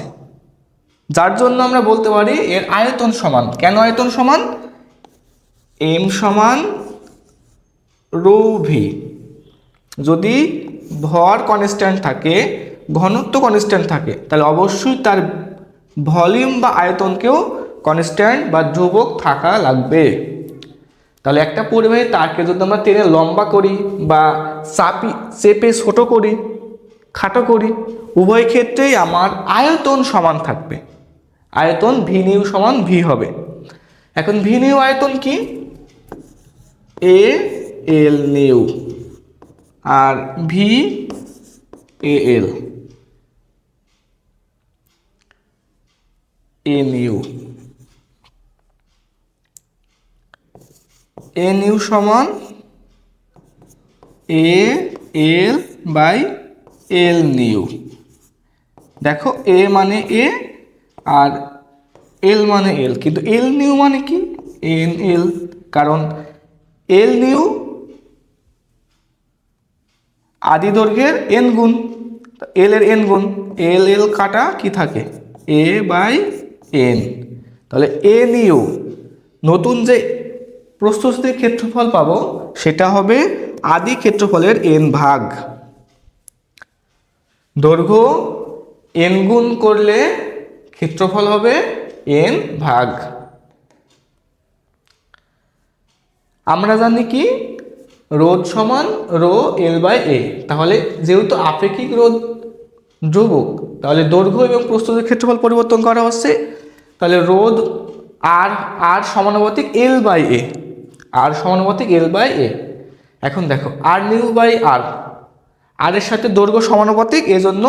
যার জন্য আমরা বলতে পারি এর আয়তন সমান। কেন আয়তন সমান? এম সমান রো ভি। যদি ভর কনস্ট্যান্ট থাকে, ঘনত্ব কনস্ট্যান্ট থাকে, তাহলে অবশ্যই তার ভলিউম বা আয়তনকেও কনস্ট্যান্ট বা ধ্রুবক থাকা লাগবে। তাহলে একটা পরিবাহী তারকে যদি আমরা টেনে লম্বা করি বা চেপে ছোট করি, খাটো করি, উভয় ক্ষেত্রেই আমার আয়তন সমান থাকবে। আয়তন ভি নিউ সমান ভি হবে। এখন ভি নিউ আয়তন কি? এ এল নিউ আর V A L, A new. A new সমান A L by L new. দেখো, এ মানে এ আর এল মানে এল, কিন্তু এল নিউ মানে কি? এন এল, কারণ এল নিউ আদি দৈর্ঘ্যের এন গুণ, এল এর এন গুণ, এল এল কাটা কি থাকে? এ বাই এন। তাহলে এ নিউ, নতুন যে প্রস্থচ্ছেদের ক্ষেত্রফল পাবো সেটা হবে আদি ক্ষেত্রফলের এন ভাগ। দৈর্ঘ্য এন গুণ করলে ক্ষেত্রফল হবে এন ভাগ। আমরা জানি কি? রোধ সমান রো এল বাই এ। তাহলে যেহেতু আপেক্ষিক রোধ ধ্রুবক, তাহলে দৈর্ঘ্য এবং প্রস্থচ্ছেদের ক্ষেত্রফল পরিবর্তন করা হচ্ছে। তাহলে রোধ আর আর সমানুপাতিক এল বাই এ, আর সমানুপাতিক এল বাই এ। এখন দেখো, আর নিউ বাই আর, আর এর সাথে দৈর্ঘ্য সমানুপাতিক, এজন্য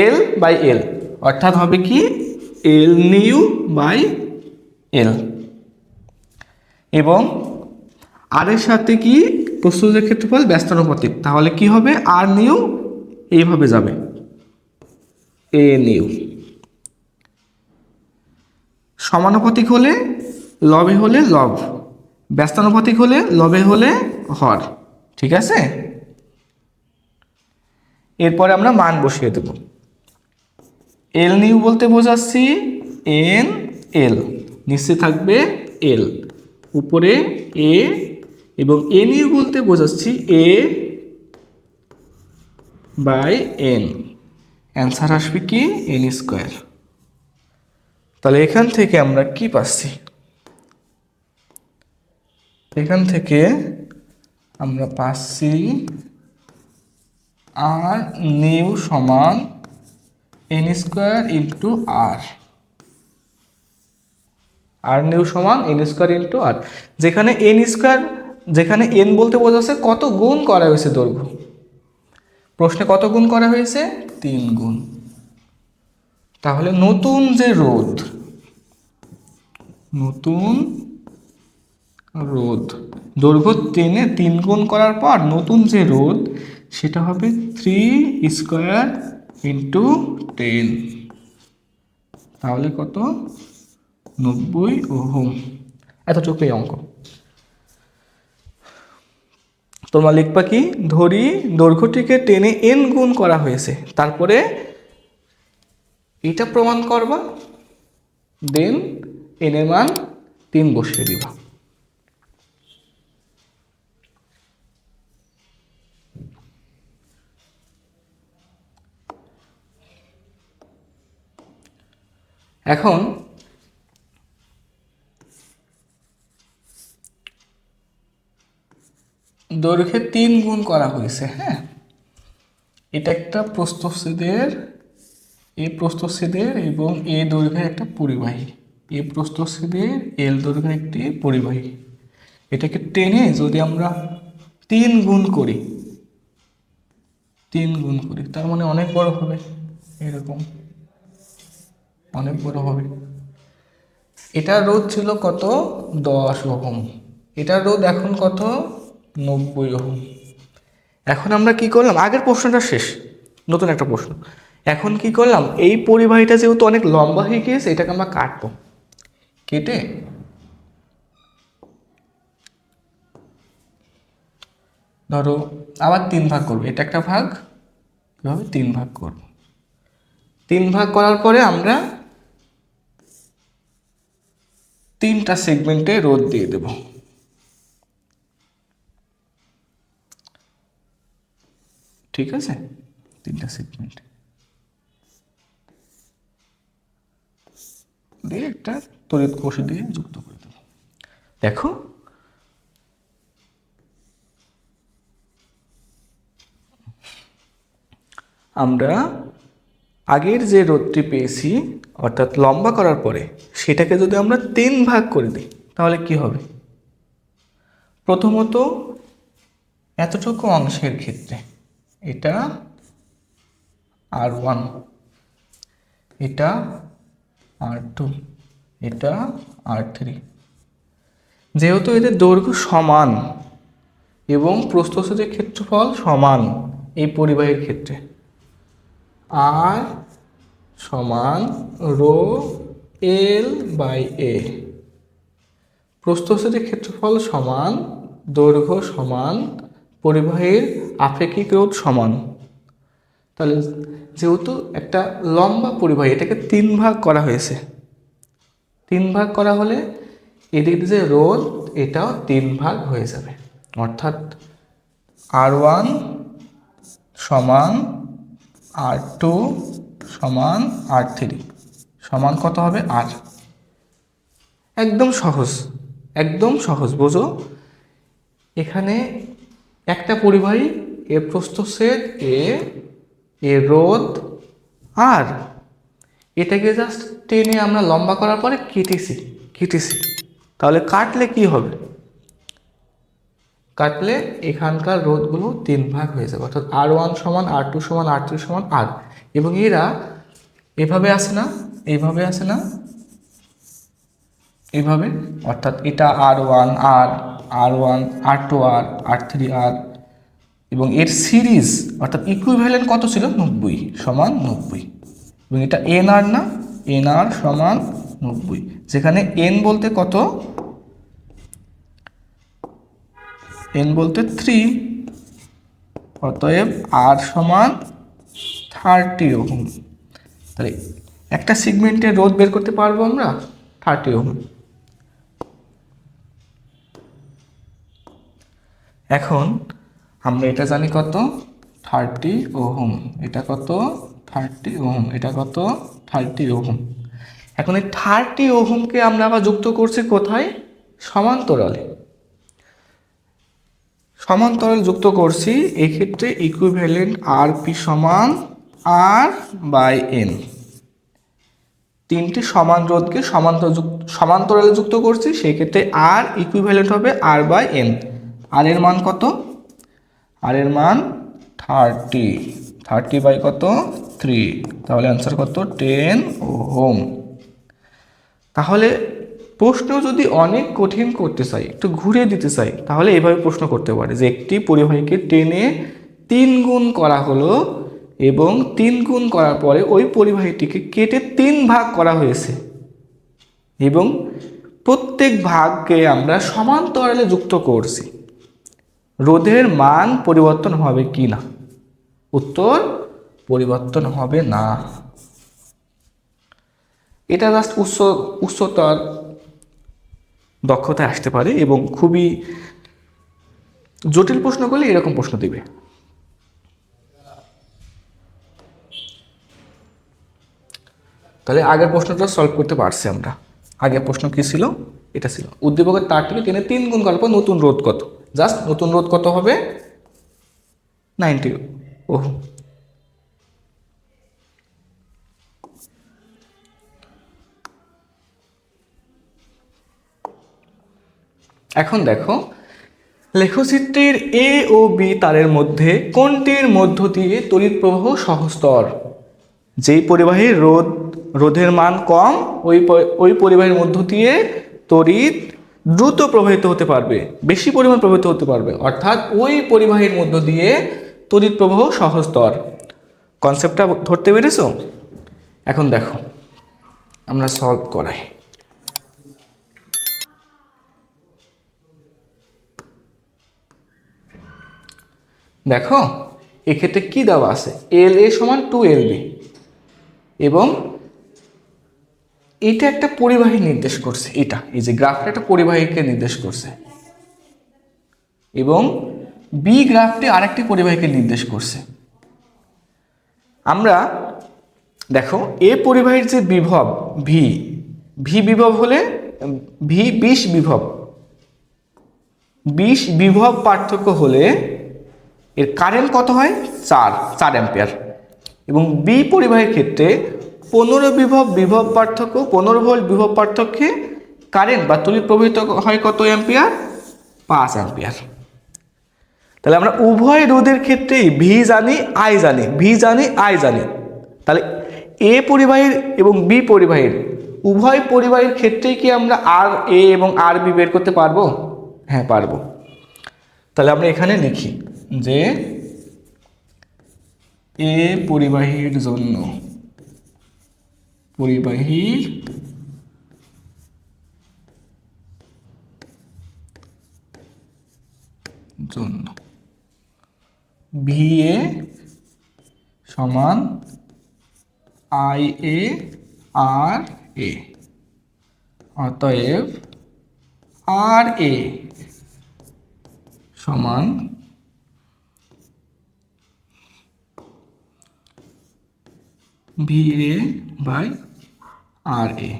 এল বাই এল, অর্থাৎ হবে কি? এল নিউ বাই এল। এবং আর এর সাথে কি? প্রস্থচ্ছেদের ক্ষেত্রফল ব্যস্তানুপাতিক, তাহলে কি হবে? আর নিউ এইভাবে যাবে, এ নিউ। সমানুপাতিক হলে লবে হলে লব, ব্যস্তানুপাতিক হলে লবে হলে হর। ঠিক আছে? এরপরে আমরা মান বসিয়ে দেব। এল নিউ বলতে বোঝাচ্ছি এন এল, নিচে থাকবে এল, উপরে এ, এবং এন ইউ বলতে বোঝাচ্ছি এ বাই এন। অ্যান্সার আসবে কি? N square. তাহলে এখান থেকে আমরা কি পাচ্ছি? এখান থেকে আমরা পাচ্ছি আর নিউ সমান এন স্কোয়ার ইন্টু আর। আর নিউ সমান এন স্কোয়ার ইন্টু আর, যেখানে এন স্কোয়ার, যেখানে এন বলতে বোঝাচ্ছে কত গুণ করা হয়েছে দৈর্ঘ্য। প্রশ্নে কত গুণ করা হয়েছে? 3 গুণ। তাহলে নতুন যে রোধ, নতুন রোধ দৈর্ঘ্য 3 গুণ করার পর নতুন যে রোধ সেটা হবে 3 স্কোয়ার ইন্টু 10। তাহলে কত? 90 ওহম। এতটুকুই অঙ্ক। তোমরা লিখবা কি? ধরি দৈর্ঘ্যটিকে টেনে এন গুণ করা হয়েছে, তারপরে এটা প্রমাণ করবা, দেন এন এর মান 3 বসিয়ে দিবা। এখন দৈর্ঘ্যে 3 গুণ করা হয়েছে। হ্যাঁ, এটা একটা প্রস্থচ্ছেদের, এই প্রস্থচ্ছেদের এবং এ দৈর্ঘ্যের একটা পরিবাহী, এ প্রস্থচ্ছেদের এল দৈর্ঘ্যের একটি পরিবাহী। এটাকে টেনে যদি আমরা 3 গুণ করি, 3 গুণ করি, তার মানে অনেক বড় হবে, এরকম অনেক বড় হবে। এটার রোধ ছিল কত? 10 ওহম। এটার রোধ এখন কত? 90 ওহম। এখন আমরা কি করলাম? আগের প্রশ্নটা শেষ, নতুন একটা প্রশ্ন। এখন কি করলাম? এই পরিবাহীটা যেহেতু অনেক লম্বা হয়ে গিয়েছে, এটাকে আমরা কাটবো। কেটে ধরো আবার 3 ভাগ করবো, এটা একটা ভাগ, এভাবে 3 ভাগ করব। 3 ভাগ করার পরে আমরা 3টা সেগমেন্টে রোধ দিয়ে দেব। ঠিক আছে, 3টা সেগমেন্ট দিয়ে একটা তড়িৎ কোষ দিয়ে যুক্ত করে দেব। দেখো আমরা আগের যে রোধটি পেয়েছি, অর্থাৎ লম্বা করার পরে, সেটাকে যদি আমরা 3 ভাগ করে দিই তাহলে কি হবে? প্রথমত এতটুকু অংশের ক্ষেত্রে এটা R1, এটা R2, এটা R3। যেহেতু এদের দৈর্ঘ্য সমান এবং প্রস্থচ্ছেদের ক্ষেত্রফল সমান, এই পরিবাহীর ক্ষেত্রে আর সমান রো এল বাই এ, প্রস্থচ্ছেদের ক্ষেত্রফল সমান, দৈর্ঘ্য সমান, পরিবাহীর আপেক্ষিক রোধ সমান। তাহলে যেহেতু একটা লম্বা পরিবাহী, এটাকে 3 ভাগ করা হয়েছে, 3 ভাগ করা হলে এদিক যে রোধ এটাও 3 ভাগ হয়ে যাবে। অর্থাৎ R1 সমান R2 সমান R3 সমান কত হবে? R। একদম সহজ, একদম সহজ, বোঝো। এখানে একটা পরিবাহী, এর প্রস্থচ্ছেদ এ, এর রোধ আর, এটাকে জাস্ট টেনে আমরা লম্বা করার পরে কেটেছি। তাহলে কাটলে কি হবে? কাটলে এখানকার রোধগুলো 3 ভাগ হয়ে যাবে, অর্থাৎ R1 সমান R2 সমান R3 সমান R। এবং এরা এভাবে আসে না, এইভাবে আসে না, এইভাবে, অর্থাৎ এটা R1 R, R1 R2 R, R3 R, এবং এর সিরিজ অর্থাৎ ইকুইভ্যালেন্ট কত ছিল? 90 সমান 90। এবং এটা NR না, NR সমান 90, যেখানে N বলতে কত? N বলতে 3, অতএব R সমান 30 ওহম। তাহলে একটা সেগমেন্টের রোধ বের করতে পারবো আমরা 30 ওহম। এখন আমরা এটা জানি কত? 30 ওহম। এটা কত? 30 ওহম। এটা কত? 30 ওহম। এখন এই 30 ওহমকে আমরা আবার যুক্ত করছি কোথায়? সমান্তরালে। সমান্তরাল যুক্ত করছি, এক্ষেত্রে ইকুইভ্যালেন্ট আরপি সমান আর বাই এন। 3টি সমান রোধকে সমান্তরালে যুক্ত করছি, সেই ক্ষেত্রে আর ইকুইভ্যালেন্ট হবে আর বাই এন। আর এর মান কত? আর এর মান 30 বাই কত? 3। তাহলে অ্যান্সার কত? 10 ওহম। তাহলে প্রশ্ন যদি অনেক কঠিন করতে চাই, একটু ঘুরিয়ে দিতে চাই, তাহলে এইভাবে প্রশ্ন করতে পারে যে একটি পরিবাহীকে টেনে 3 গুণ করা হলো এবং 3 গুণ করার পরে ওই পরিবাহীটিকে কেটে 3 ভাগ করা হয়েছে এবং প্রত্যেক ভাগকে আমরা সমান্তরালে যুক্ত করছি, রোধের মান পরিবর্তন হবে কি না? উত্তর পরিবর্তন হবে না। এটা জাস্ট উচ্চতর দক্ষতায় আসতে পারে এবং খুবই জটিল প্রশ্ন করলে এরকম প্রশ্ন দিবে। তাহলে আগের প্রশ্নটা সলভ করতে পারছি আমরা। আগের প্রশ্ন কি ছিল? এটা ছিল উদ্দীপকের তারটিকে টেনে 3 গুণ করার পর নতুন রোধ কত? জাস্ট নতুন রোধ কত হবে? 90 ওহম। এখন দেখো, লেখচিত্রের এ ও বি তারের মধ্যে কোনটির মধ্য দিয়ে তড়িৎ প্রবাহ সহস্তর? যেই পরিবাহীর রোধের মান কম, ওই পরিবাহীর মধ্য দিয়ে তড়িৎ দ্রুত প্রবাহিত হতে পারবে, বেশি পরিমাণ প্রবাহিত হতে পারবে, অর্থাৎ ওই পরিবাহীর মধ্য দিয়ে তড়িৎ প্রবাহ সহস্তর। কনসেপ্টটা ধরতে পেরেছো? এখন দেখো আমরা সলভ করাই। দেখো এক্ষেত্রে কি দেওয়া আছে? এল এ সমান 2LB এবং এটা একটা পরিবাহী নির্দেশ করছে, এটা এই যে গ্রাফটা একটা পরিবাহীকে নির্দেশ করছে এবং বি গ্রাফটি আরেকটি পরিবাহীকে নির্দেশ করছে। আমরা দেখো এ পরিবাহীর যে বিভব ভি বিভব হলে ভি 20 বিভব, 20 বিভব পার্থক্য হলে এর কারেন্ট কত হয়? 4 অ্যাম্পিয়ার। এবং বি পরিবাহীর ক্ষেত্রে 15 বিভব পার্থক্য, 15 ভোল্ট বিভব পার্থক্যে কারেন্ট বা তড়িৎ প্রবাহিত হয় কত অ্যাম্পিয়ার? 5 অ্যাম্পিয়ার। তাহলে আমরা উভয় রোধের ক্ষেত্রেই ভি জানি, আই জানি, ভি জানি, আই জানি। তাহলে এ পরিবাহীর এবং বি পরিবাহীর উভয় পরিবাহীর ক্ষেত্রেই কি আমরা আর এ এবং আর বি বের করতে পারবো? হ্যাঁ পারবো। তাহলে আমরা এখানে লিখি যে এ পরিবাহীর জন্য ভি এ সমান আই এ আর এ, অতএব আর এ সমান ভি এ বাই আর এ।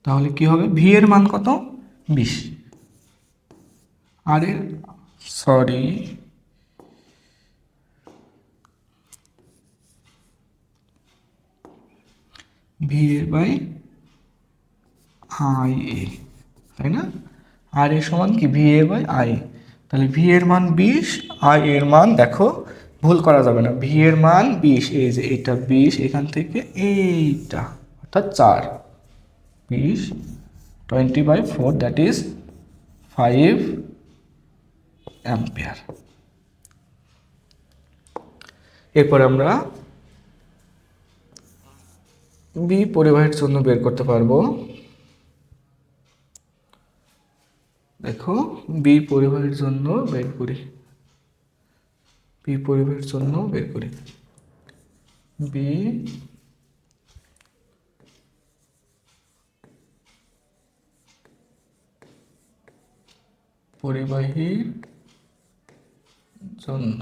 তাহলে কি হবে? ভি এর মান কত? 20। আর এর V A by I A, তাই না? আর এর সমান কি? V A by I. তাহলে ভি এর মান 20, আই এর মান দেখো ভুল করা যাবে না, ভি এর মান 20, এই যে এটা 20, এখান থেকে এইটা অর্থাৎ 4, 20 20/4 দ্যাট ইজ 5 অ্যাম্পিয়ার। এরপর আমরা বি পরিবাহীর জন্য বের করতে পারবো। দেখো বি পরিবাহীর জন্য বের করি, বি পরিবাহীর জন্য বের করি। বি পরিবাহীর জন্য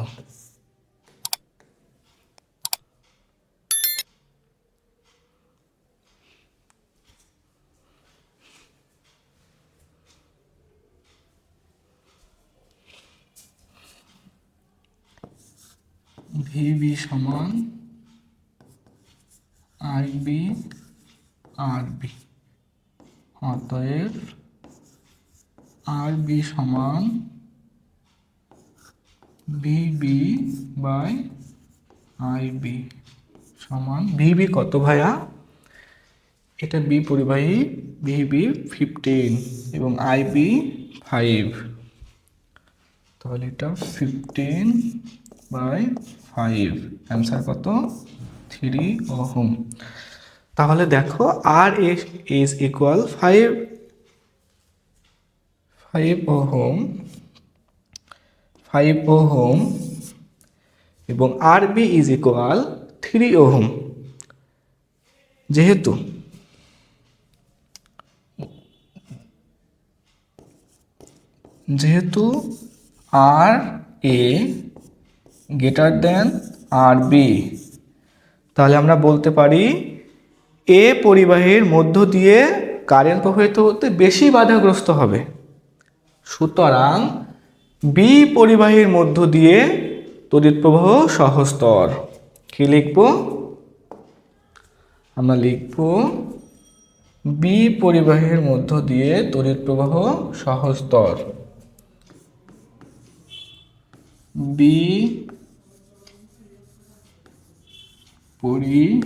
ভিবি সমান আইবি আরবি। অতএব আরবি সমান ভিবি বাই আইবি সমান ভিবি কত ভাইয়া? এটা বি পরিবাহী, ভিবি 15 এবং আইবি 5, তাহলে এটা 15/5, অ্যান্সার কত? 3 ওহম। তাহলে দেখো আর ইজ ইকুয়াল 5 ওহম, 5 ওহম এবং আর বি ইজ ইকুয়াল 3 ওহম। যেহেতু আর এ গ্রেটার দেন আর বি, তাহলে আমরা বলতে পারি এ পরিবাহীর মধ্য দিয়ে কারেন্ট প্রবাহিত হতে বেশি বাধাগ্রস্ত হবে। সুতরাং বি পরিবাহীর মধ্য দিয়ে তড়িৎ প্রবাহ সহস্তর। কি লিখব? আমরা লিখব বি পরিবাহীর মধ্য দিয়ে তড়িৎ প্রবাহ সহস্তর। বি পরিবাহীর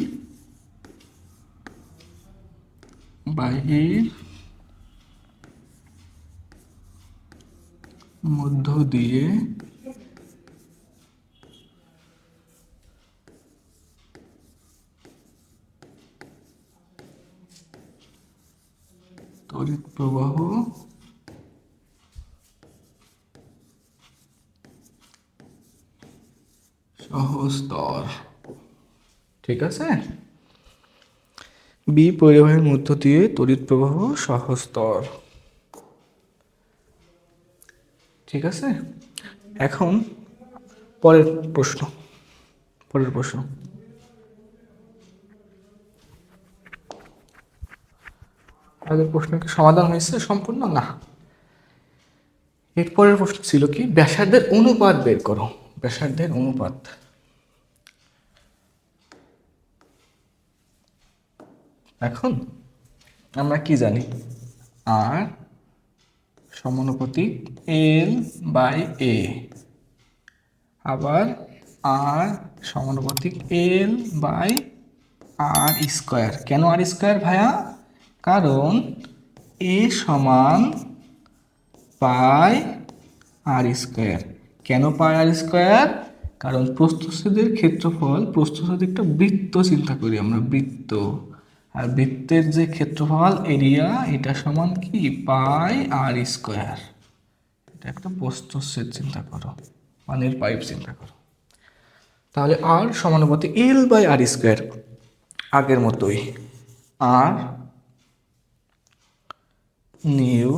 মধ্য দিয়ে তড়িৎ প্রবাহ সহস্তর। ঠিক আছে, বি পরিবাহীর মধ্য দিয়ে তড়িৎ প্রবাহ সহস্তর। ঠিক আছে, এখন পরের প্রশ্ন। আগের প্রশ্ন কি সমাধান হয়েছে সম্পূর্ণ? না। এরপরের প্রশ্ন ছিল কি, ব্যাসার্ধের অনুপাত বের করো। ব্যাসার্ধের অনুপাত। এখন আমরা কি জানি? আর সমানুপাতিক এল বাই এ, আবার আর সমানুপাতিক এল বাই আর স্কোয়ার। কেন আর স্কোয়ার ভাইয়া? কারণ এ সমান পাই আর স্কোয়ার। কেন পাই আর স্কোয়ার? কারণ প্রস্থচ্ছেদের ক্ষেত্রফল, প্রস্থচ্ছেদ একটা বৃত্ত চিন্তা করি আমরা, বৃত্ত, আর বৃত্তের যে ক্ষেত্রফল এরিয়া, এটা সমান কি? পাই আর স্কোয়ার। এটা একটা প্রস্থচ্ছেদ চিন্তা করো, পানির পাইপ চিন্তা করো। তাহলে আর সমানুপাতিক এল বাই আর স্কোয়ার, আগের মতোই আর নিউ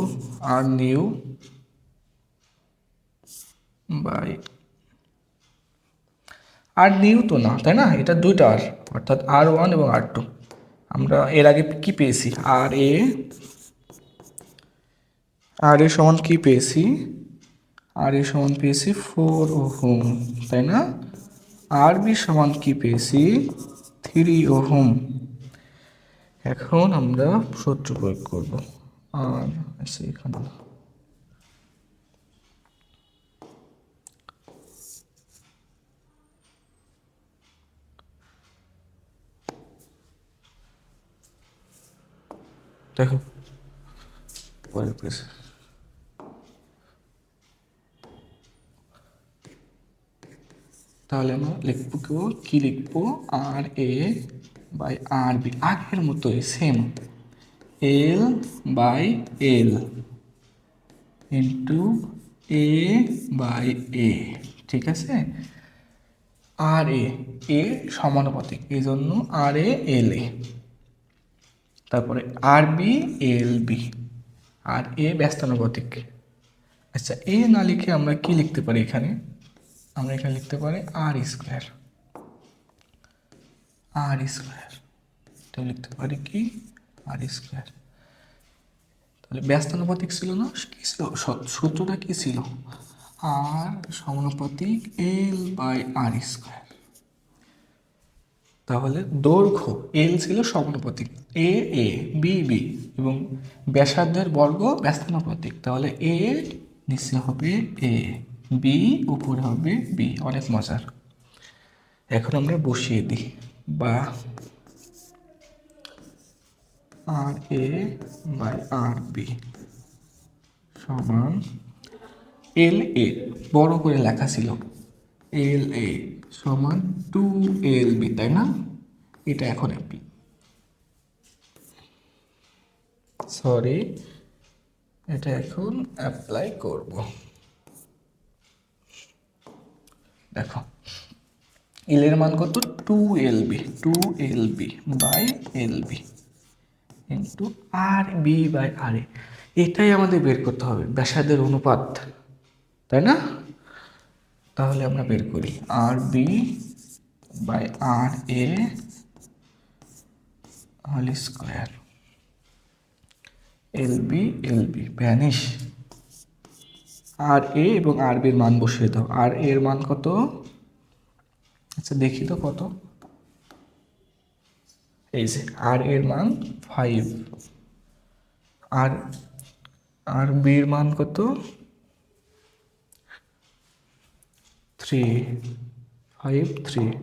বাই আর নিউ তো না, তাই না? এটা দুইটা আর, অর্থাৎ R1 এবং R2। আমরা এর আগে কি পেয়েছি? আর এ সমান কি পেয়েছি? আর এ সমান পেয়েছি 4 ওহম, তাই না? আর বি সমান কি পেয়েছি? 3 ওহম। এখন আমরা সূত্র প্রয়োগ করব। আর আছে এখানে, দেখো পরের পেজ। তাহলে আমরা লিখবো কি লিখবো? আর এ বাই আর বি, আগের মতোই same, L by L into A by A. ঠিক আছে, আর এ সমানুপাতিক, এই জন্য আর এল এ। তারপরে আর বি এল বি, আর এ ব্যস্তানুপাতিক। আচ্ছা, এ না লিখে আমরা কি লিখতে পারি এখানে? আমরা এখানে লিখতে পারি আর স্কোয়ার। এটা লিখতে পারি কি? আর স্কোয়ার। তাহলে ব্যস্তানুপাতিক ছিল না? কি ছিল? সূত্রটা কি ছিল? আর সমানুপাতিক এল বাই আর স্কোয়ার। তাহলে দৈর্ঘ্য এল ছিল সমানুপাতিক এ এ বি বি এবং ব্যাসার্ধের বর্গ ব্যস্তানুপাতিক। তাহলে এ নিচে হবে এ, বি উপরে হবে বি। অনেক মজার। এখন আমরা বসিয়ে দিই, বা আর এ বাই আর বি সমান এল এ, বড় করে লেখা ছিল এল এ সমান 2LB, তাই না? এটা এখন এটা এখন অ্যাপ্লাই করব। দেখো এল এর মান কত? 2LB by LB into R B by R A. এটাই আমাদের বের করতে হবে, ব্যাসার্ধের অনুপাত, তাই না? তাহলে আমরা বের করি R B by R A whole square. L B vanish. R A এবং আর বির মান বসিয়ে দাও। আর এর মান কত? আচ্ছা দেখি তো কত। এই যে আর এর মান 5, আর আর বির মান কত? 3, 5 3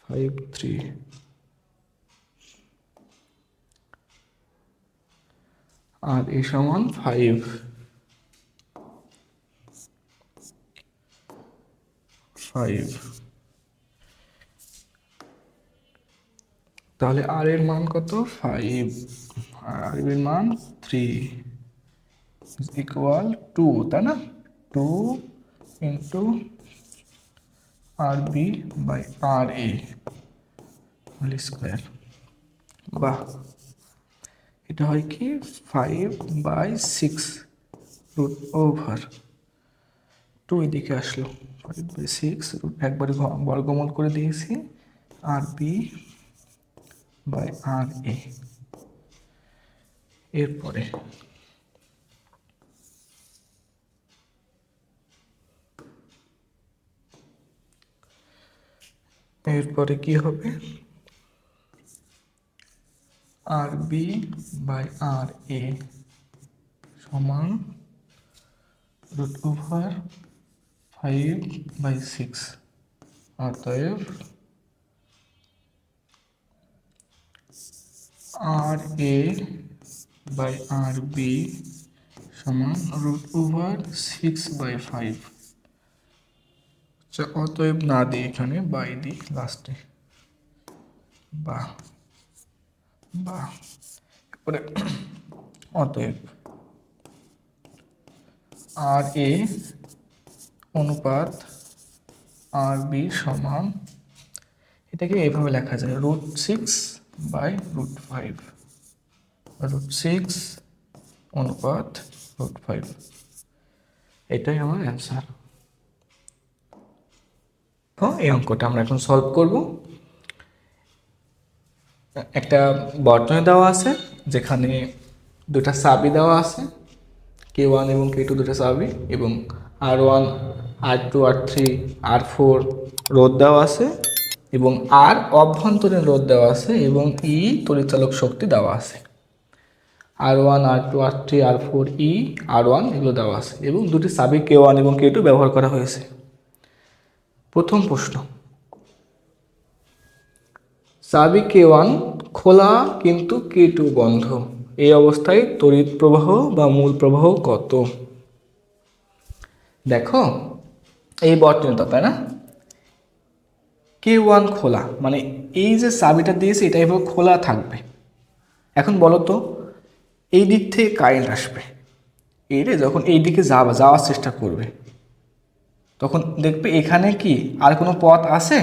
5 3। আর এ সমান 5 5। তাহলে আর এর মান কত? 5, আর এর মান 3 ইকুয়াল 2, তাই না? 2 into R B by R A whole square. বাহ, এটা হয় কি 5/6 রুট ওভার 2 এদিকে আসলো 5/6 রুট, একবারে বর্গমূল করে দিয়েছি আর বি বাই আর এ। এরপরে কি হবে? আর বি বাই আর এ সমান রুট ওভার 5/6। অতএব R A by R B সমান রুট ওভার 6/5। আচ্ছা, অতএব না দিই, এখানে বাই দিই লাস্টে। বাহ, এরপরে অতএব আর এ অনুপাত আর বি সমান, এটাকে এভাবে লেখা যায় √6/√5, √6 অনুপাত √5। এটাই আমার অ্যান্সার। এই অঙ্কটা আমরা এখন সলভ করব। একটা বর্তনী দেওয়া আছে যেখানে দুটা সাবি দেওয়া আছে, K1 এবং K2 দুটো সাবি, এবং R1 R2 R3 R4 রোধ দেওয়া আছে, এবং আর অভ্যন্তরীণ রোধ দেওয়া আছে, এবং ই তড়িৎচালক শক্তি দেওয়া আছে। R1 R2 R3 R4 ই R1 এগুলো দেওয়া আছে, এবং দুটি সাবি K1 এবং K2 ব্যবহার করা হয়েছে। প্রথম প্রশ্ন, সাবি K1 খোলা কিন্তু K2 বন্ধ, এই অবস্থায় তড়িৎ প্রবাহ বা মূল প্রবাহ কত? দেখো এই বর্তনীটা, তাই না? K1 খোলা, মানে এই যে চাবিটা দিয়েছে এটা এভাবে খোলা থাকবে। এখন বলো তো, এই দিক থেকে কারেন্ট আসবে, এইটা যখন এই দিকে যাওয়ার চেষ্টা করবে, তখন দেখবে এখানে কি আর কোনো পথ আছে?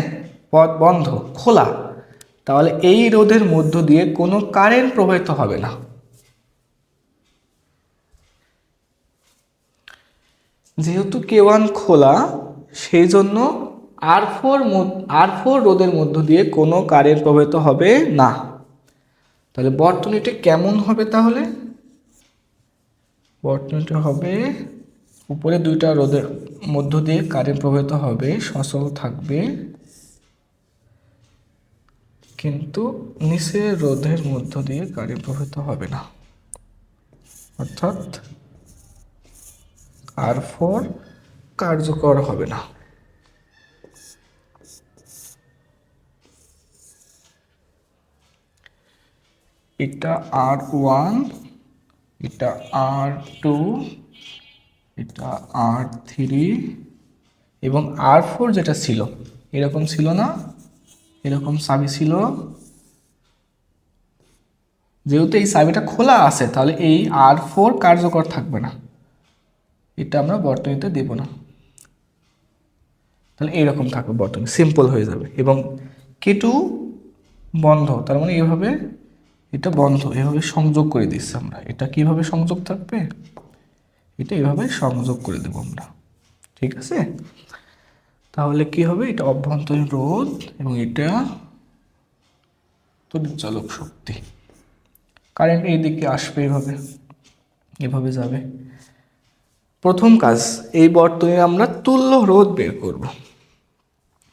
পথ বন্ধ, খোলা। তাহলে এই রোধের মধ্য দিয়ে কোনো কারেন্ট প্রবাহিত হবে না। যেহেতু K1 খোলা, সেই জন্য R4 রোধের মধ্য দিয়ে কোনো কারেন্ট প্রবাহিত হবে না। তাহলে বর্তনীটি কেমন হবে? তাহলে বর্তনীটি হবে উপরে দুইটা রোধের মধ্য দিয়ে কারেন্ট প্রবাহিত হবে, সচল থাকবে, কিন্তু নিচের রোধের মধ্য দিয়ে কারেন্ট প্রবাহিত হবে না, অর্থাৎ R4 কার্যকর হবে না। এটা R1, এটা R2, এটা R3 এবং R4 যেটা ছিল এরকম ছিল না, এরকম চাবি ছিল। যেহেতু এই চাবিটা খোলা আছে তাহলে এই R4 কার্যকর থাকবে না, এটা আমরা বর্তনীতে দেব না, তাহলে এইরকম থাকবে বর্তনী, সিম্পল হয়ে যাবে। এবং K2 বন্ধ, তার মানে এইভাবে এটা বন্ধ, এভাবে সংযোগ করে দিচ্ছি আমরা। এটা কিভাবে সংযোগ থাকবে, এটা এভাবে সংযোগ করে দেব আমরা, ঠিক আছে। তাহলে কি হবে, এটা অভ্যন্তরীণ রোধ এবং এটা তড়িৎচালক শক্তি। কারেন্ট এই দিকে আসবে, এভাবে এভাবে যাবে। প্রথম কাজ, এই বর্তনীর আমরা তুল্য রোধ বের করব।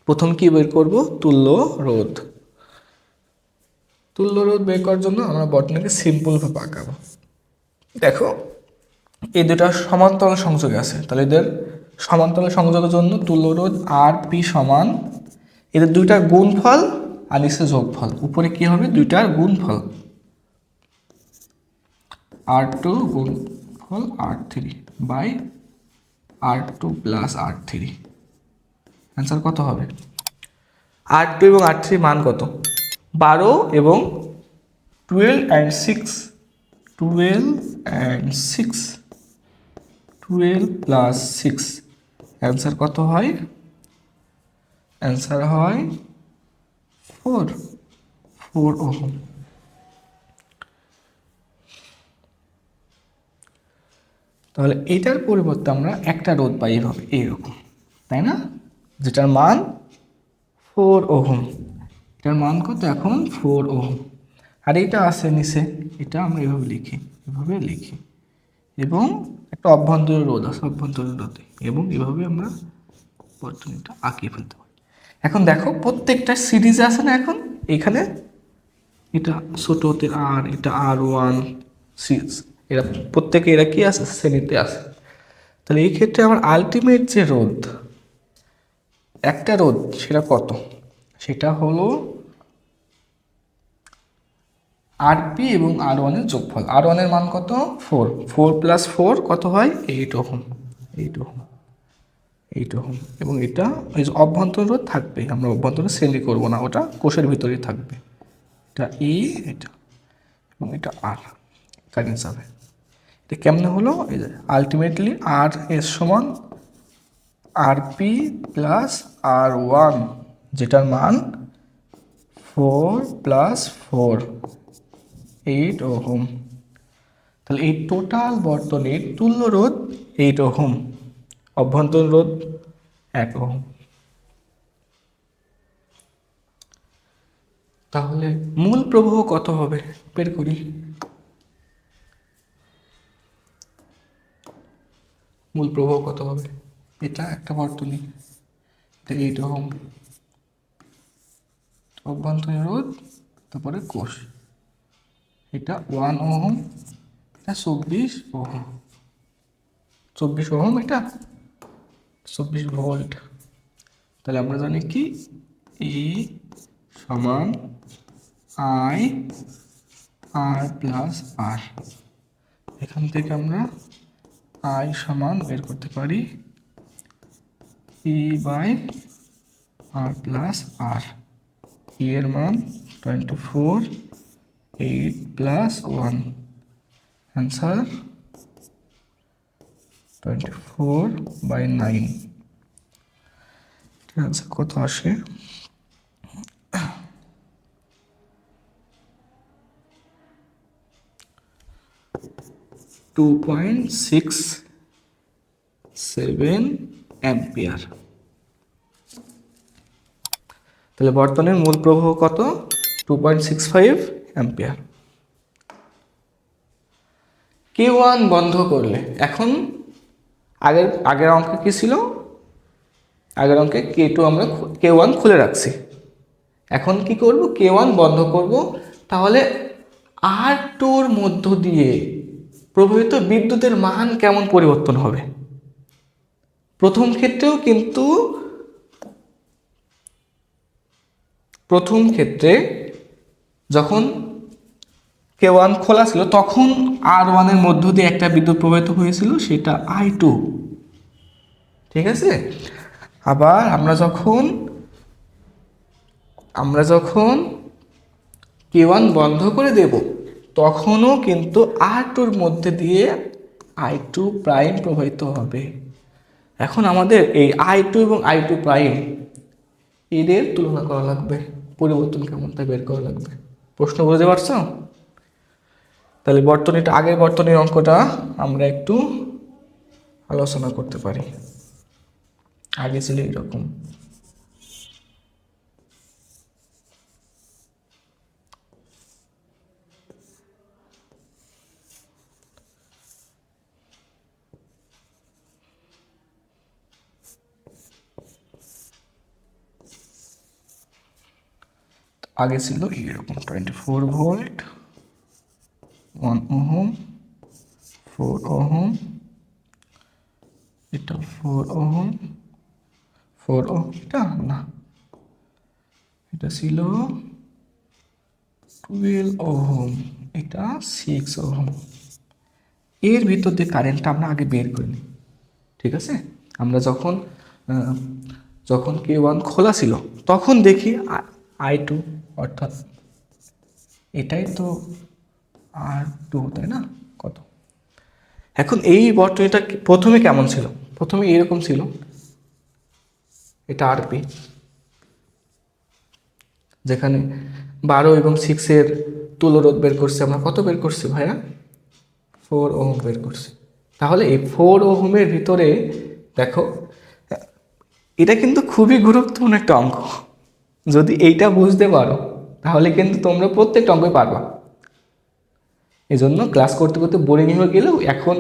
প্রথম কি বের করব, তুল্য রোধ। তুল্য রোধ বের করার জন্য আমরা বর্তনীকে সিম্পলভাবে আঁকাবো। দেখো এই দুটা সমান্তরাল সংযোগে আছে, তাহলে এদের সমান্তরাল সংযোগের জন্য তুল্য রোধ RP সমান এদের দুইটার গুণফল আর নিচে যোগফল। উপরে কি হবে, দুইটার গুণফল R2 গুণফল R3 by R2 plus R3। Answer কত হবে, R2 এবং R3 মান কত, 12 এবং 12 and 6, 12 and 6, 12 প্লাস 6, অ্যান্সার কত হয়, অ্যান্সার হয় 4 ওহম। তাহলে এটার পরিবর্তে আমরা একটা রোধ পাই এভাবে, এইরকম, তাই না, যেটার মান 4 ওহম। এটার মান কত এখন, 4 ওহম। আর এটা আছে নিচে, এটা আমরা এভাবে লিখি, এভাবে লিখি, এবং একটা অভ্যন্তরীণ রোধ আছে, অভ্যন্তরীণ রোধে, এবং এভাবে আমরা বর্তনীটা আঁকিয়ে ফেলতে পারি। এখন দেখো প্রত্যেকটা সিরিজে আছে না, এখন এখানে এটা ছোট হাতের আর, এটা R1 সিরিজ, এরা প্রত্যেকে এরা কি আছে, শ্রেণীতে আছে। তাহলে এই ক্ষেত্রে আমার আলটিমেট যে রোধ, একটা রোধ সেটা কত, সেটা হলো RP এবং R1 এর যোগফল। R1 এর মান কত, 4 প্লাস 4 কত হয়, 8 ওহম, 8 ওহম, 8 ওহম। এবং এটা এই যে অভ্যন্তরীণ রোধ থাকবে, আমরা অভ্যন্তরীণ শ্রেণী করবো না, ওটা কোষের ভিতরেই থাকবে। এটা E, এটা এবং এটা R, কারেন্ট যাবে। এটা কেমনে হলো, এই যে আলটিমেটলি R এর সমান RP প্লাস R1, যেটার মান 4 প্লাস 4, 8 ওহম। তাহলে এই টোটাল বর্তনীর তুল্য রোধ 8 ওহম, অভ্যন্তরীণ রোধ 1 ওহম। তাহলে মূল প্রবাহ কত হবে বের করি। মূল প্রবাহ কত হবে, এটা একটা বর্তনী, এটা 8 ওহম, অভ্যন্তরীণ রোধ, তারপরে কোষ, এটা 1 ওহম, এটা 24 ওহম, 24 ওহম, এটা 24 ভোল্ট। তাহলে আমরা জানি কি E সমান I R প্লাস R। এখান থেকে আমরা I সমান বের করতে পারি E by R plus R। E এর মান 24, 8 প্লাস 1, অ্যান্সার 24/9। অ্যান্সার কত আসে, 2.67 অ্যাম্পিয়ার। তাহলে বর্তনীর মূল প্রবাহ কত, 2.65 অ্যাম্পিয়ার। K1 বন্ধ করলে এখন আগের অঙ্কে কি ছিল, আগের অঙ্কে K2 আমরা K1 খুলে রাখছি। এখন কি করব, K1 বন্ধ করব। তাহলে R2-র মধ্য দিয়ে প্রবাহিত বিদ্যুতের মান কেমন পরিবর্তন হবে? প্রথম ক্ষেত্রে যখন K1 খোলা ছিল তখন R1-এর মধ্য দিয়ে একটা বিদ্যুৎ প্রবাহিত হয়েছিল, সেটা I2, ঠিক আছে। আবার আমরা যখন K1 বন্ধ করে দেব তখনও কিন্তু R2-র মধ্যে দিয়ে I2 প্রাইম প্রবাহিত হবে। এখন আমাদের এই I2 এবং I2 প্রাইম এদের তুলনা করা লাগবে, পরিবর্তন কেমন তা বের করা লাগবে। প্রশ্ন বুঝতে পারছো? তাহলে আগের বর্তনীর অঙ্কটা আমরা একটু আলোচনা করতে পারি। আগে ছিল এরকম, আগে ছিল এরকম 24 ভোল্ট, 1 ওহম, 4 ওহম, এটা 4 ওহম, 4 ওহম, এটা না, এটা ছিল 12 ওহম, এটা 6 ওহম। এর ভিতর দিয়ে কারেন্টটা আমরা আগে বের করে নিই, ঠিক আছে। আমরা যখন K1 খোলা ছিল তখন দেখি I2, অর্থাৎ এটাই তো R2, তাই না? কত? এখন এই বর্তনীটা প্রথমে কেমন ছিল? প্রথমে এরকম ছিল, এটা RP, যেখানে 12 এবং 6-এর তুল্যরোধ বের করছি আমরা। কত বের করছি ভাইয়া? 4 ওহম বের করছি। তাহলে এই 4 ওহমের ভিতরে দেখো, এটা কিন্তু খুবই গুরুত্বপূর্ণ একটা অঙ্ক। যদি এইটা বুঝতে পারো তাহলে কিন্তু তোমরা প্রত্যেকটা অঙ্কই পারবা। এই জন্য ক্লাস করতে করতে বোরিং হয়ে গেলেও এখন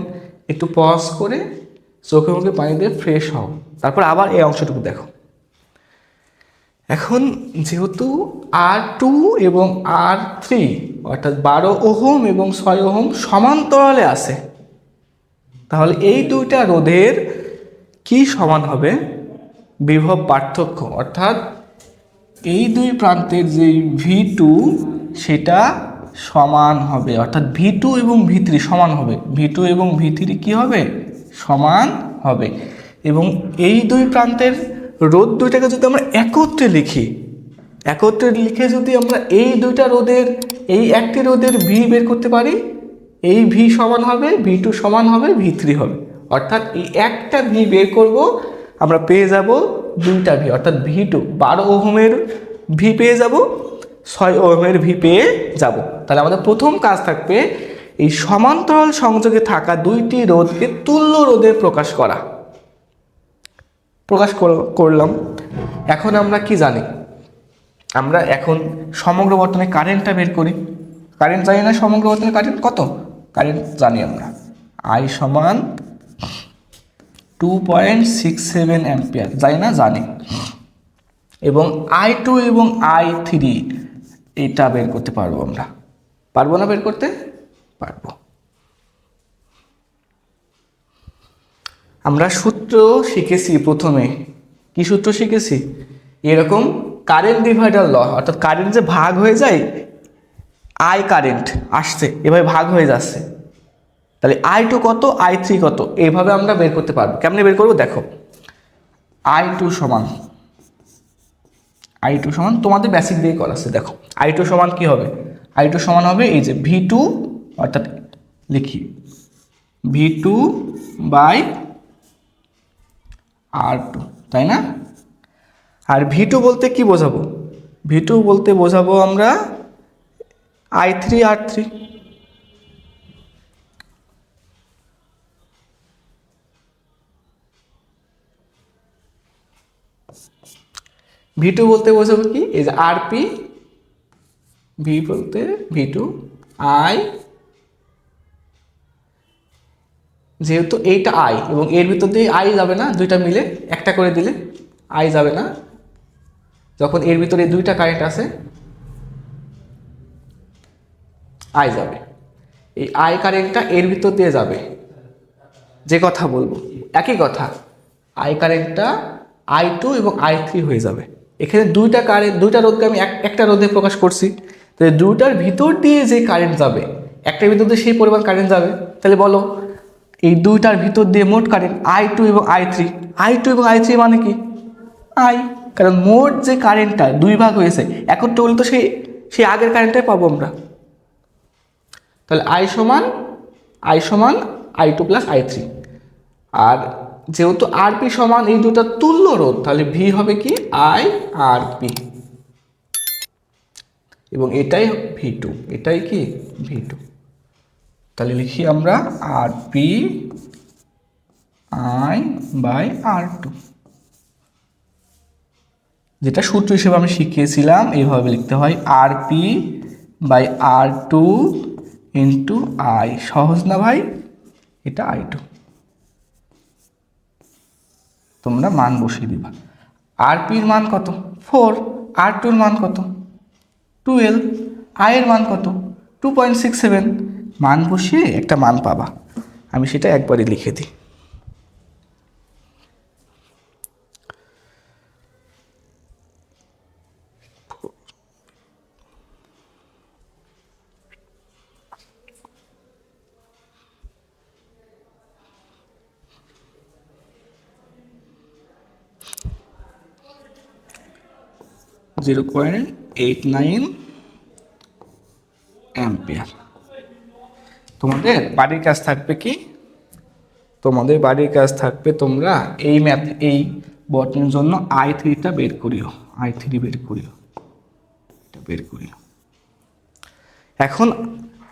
একটু পজ করে চোখে মুখে পানি দিয়ে ফ্রেশ হও, তারপর আবার এই অংশটুকু দেখো। এখন যেহেতু R2 এবং R3 অর্থাৎ 12 ওহম এবং 6 ওহম সমান্তরালে আছে, তাহলে এই দুইটা রোধের কি সমান হবে? বিভব পার্থক্য, অর্থাৎ এই দুই প্রান্তের যে V2 সেটা সমান হবে, অর্থাৎ V2 এবং V3 সমান হবে। V2 এবং V3 কি হবে? সমান হবে। এবং এই দুই প্রান্তের রোধ দুইটাকে যদি আমরা একত্রে লিখে যদি আমরা এই দুইটা রোধের, এই একটি রোধের V বের করতে পারি, এই V সমান হবে V2 সমান হবে V3 হবে। অর্থাৎ এই একটা V বের করব, আমরা পেয়ে যাব দুইটা V, অর্থাৎ V2 12 ওহমের V পেয়ে যাব, 6 ওহমের V পেয়ে যাব। তাহলে আমাদের প্রথম কাজ থাকবে এই সমান্তরাল সংযোগে থাকা দুইটি রোধকে তুল্য রোধে প্রকাশ করলাম। এখন আমরা কি জানি? আমরা এখন সমগ্র বর্তনী কারেন্টটা বের করি। কারেন্ট জানি না, সমগ্র বর্তনী কারেন্ট কত? কারেন্ট জানি আমরা, I সমান 2.67 অ্যাম্পিয়ার, জানি। এবং I2 এবং I3 এটা বের করতে পারবো আমরা। পারবো না বের করতে? পারবো। আমরা সূত্র শিখেছি প্রথমে। কি সূত্র শিখেছি? এরকম কারেন্ট ডিভাইডার ল, অর্থাৎ কারেন্ট যে ভাগ হয়ে যায়, কারেন্ট আসছে এভাবে ভাগ হয়ে যাচ্ছে, তাহলে I2 কত, I3 কত, এইভাবে আমরা বের করতে পারবো। কেমনে বের করবো দেখো। I2 সমান তোমাদের বেসিক দিয়ে করা আছে। দেখো I2 সমান কি হবে? I2 সমান হবে এই যে V2, অর্থাৎ লিখি V2 বাই R2, তাই না? আর V2 বলতে কি বোঝাবো? V2 বলতে বোঝাবো আমরা I3 R3। V2 বলতে বোঝাবো কি? এই যে RP, V বলতে V2, I যেহেতু এইটা আই এবং এর ভিতর দিয়ে আই যাবে না, দুইটা মিলে একটা করে দিলে আই যাবে না। যখন এর ভিতরে দুইটা কারেন্ট আছে আই যাবে, এই আই কারেন্টটা এর ভিতর দিয়ে যাবে। যে কথা বলবো একই কথা, আই কারেন্টটা I2 এবং I3 হয়ে যাবে। এখানে দুইটা কারেন্ট, দুইটা রোধকে আমি একটা রোধে প্রকাশ করছি, তাহলে দুইটার ভিতর দিয়ে যে কারেন্ট যাবে, একটার ভিতর দিয়ে সেই পরিমাণ কারেন্ট যাবে। তাহলে বলো এই দুইটার ভিতর দিয়ে মোট কারেন্ট I2 এবং I3, I2 এবং I3 মানে কি আই, কারণ মোট যে কারেন্টটা দুই ভাগ হয়েছে একত্র হলে তো সেই আগের কারেন্টটাই পাবো আমরা। তাহলে I সমান I2 প্লাস I3। আর যেহেতু আরপি সমান এই দুটো তুল্য রোধ, তাহলে ভি হবে কি আই আর পি, এবং এটাই V2, এটাই কি V2। তাহলে লিখি আমরা আরপি আই বাই R2, যেটা সূত্র হিসেবে আমি শিখিয়েছিলাম এইভাবে লিখতে হয় RP by R2 into I. সহজ না ভাই? এটা I2, তোমরা মান বসিয়ে দিবা। আরপির মান কত 4, R2 এর মান কত 12, আই এর মান কত 2.67। মান বসিয়ে একটা মান পাবা, আমি সেটা একবারই লিখে দিই। (0.89 অ্যাম্পিয়ার। তোমাদের বাড়ির কাজ থাকবে কি, তোমাদের বাড়ির কাজ থাকবে তোমরা এই বটনের জন্য I3টা বের করিও, I3 বের করিও, এটা বের করিও। এখন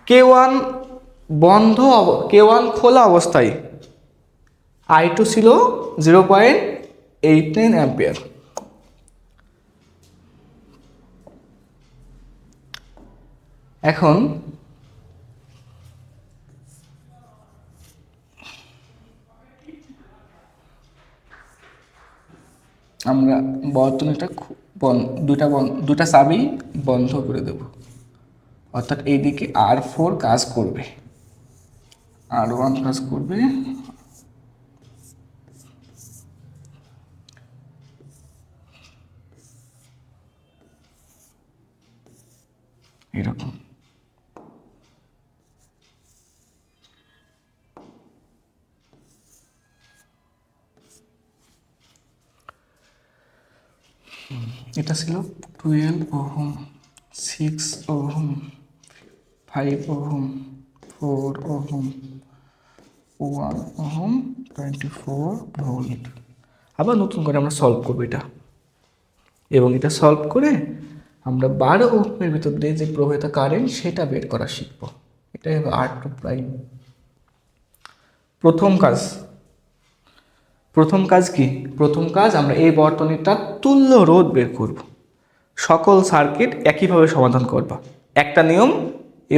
K1 K1 খোলা অবস্থায় I2 ছিল 0.89 অ্যাম্পিয়ার। এখন আমরা বর্তনীটা দুটা চাবি বন্ধ করে দেব, অর্থাৎ এইদিকে R4 কাজ করবে, R1 কাজ করবে, এরকম। এটা ছিল 12 ohm, 6 ohm, 5 ohm, 4 ohm, 1 ohm, 24 volt. আবার নতুন করে আমরা সলভ করবো এটা, এবং এটা সলভ করে আমরা 12 ওহমের ভিতর দিয়ে যে প্রবাহিত কারেন্ট সেটা বের করা শিখব। এটাই হবে R2 প্রাইম। প্রথম কাজ কি? প্রথম কাজ আমরা এই বর্তনীটার তুল্য রোধ বের করব। সকল সার্কিট একইভাবে সমাধান করবা, একটা নিয়ম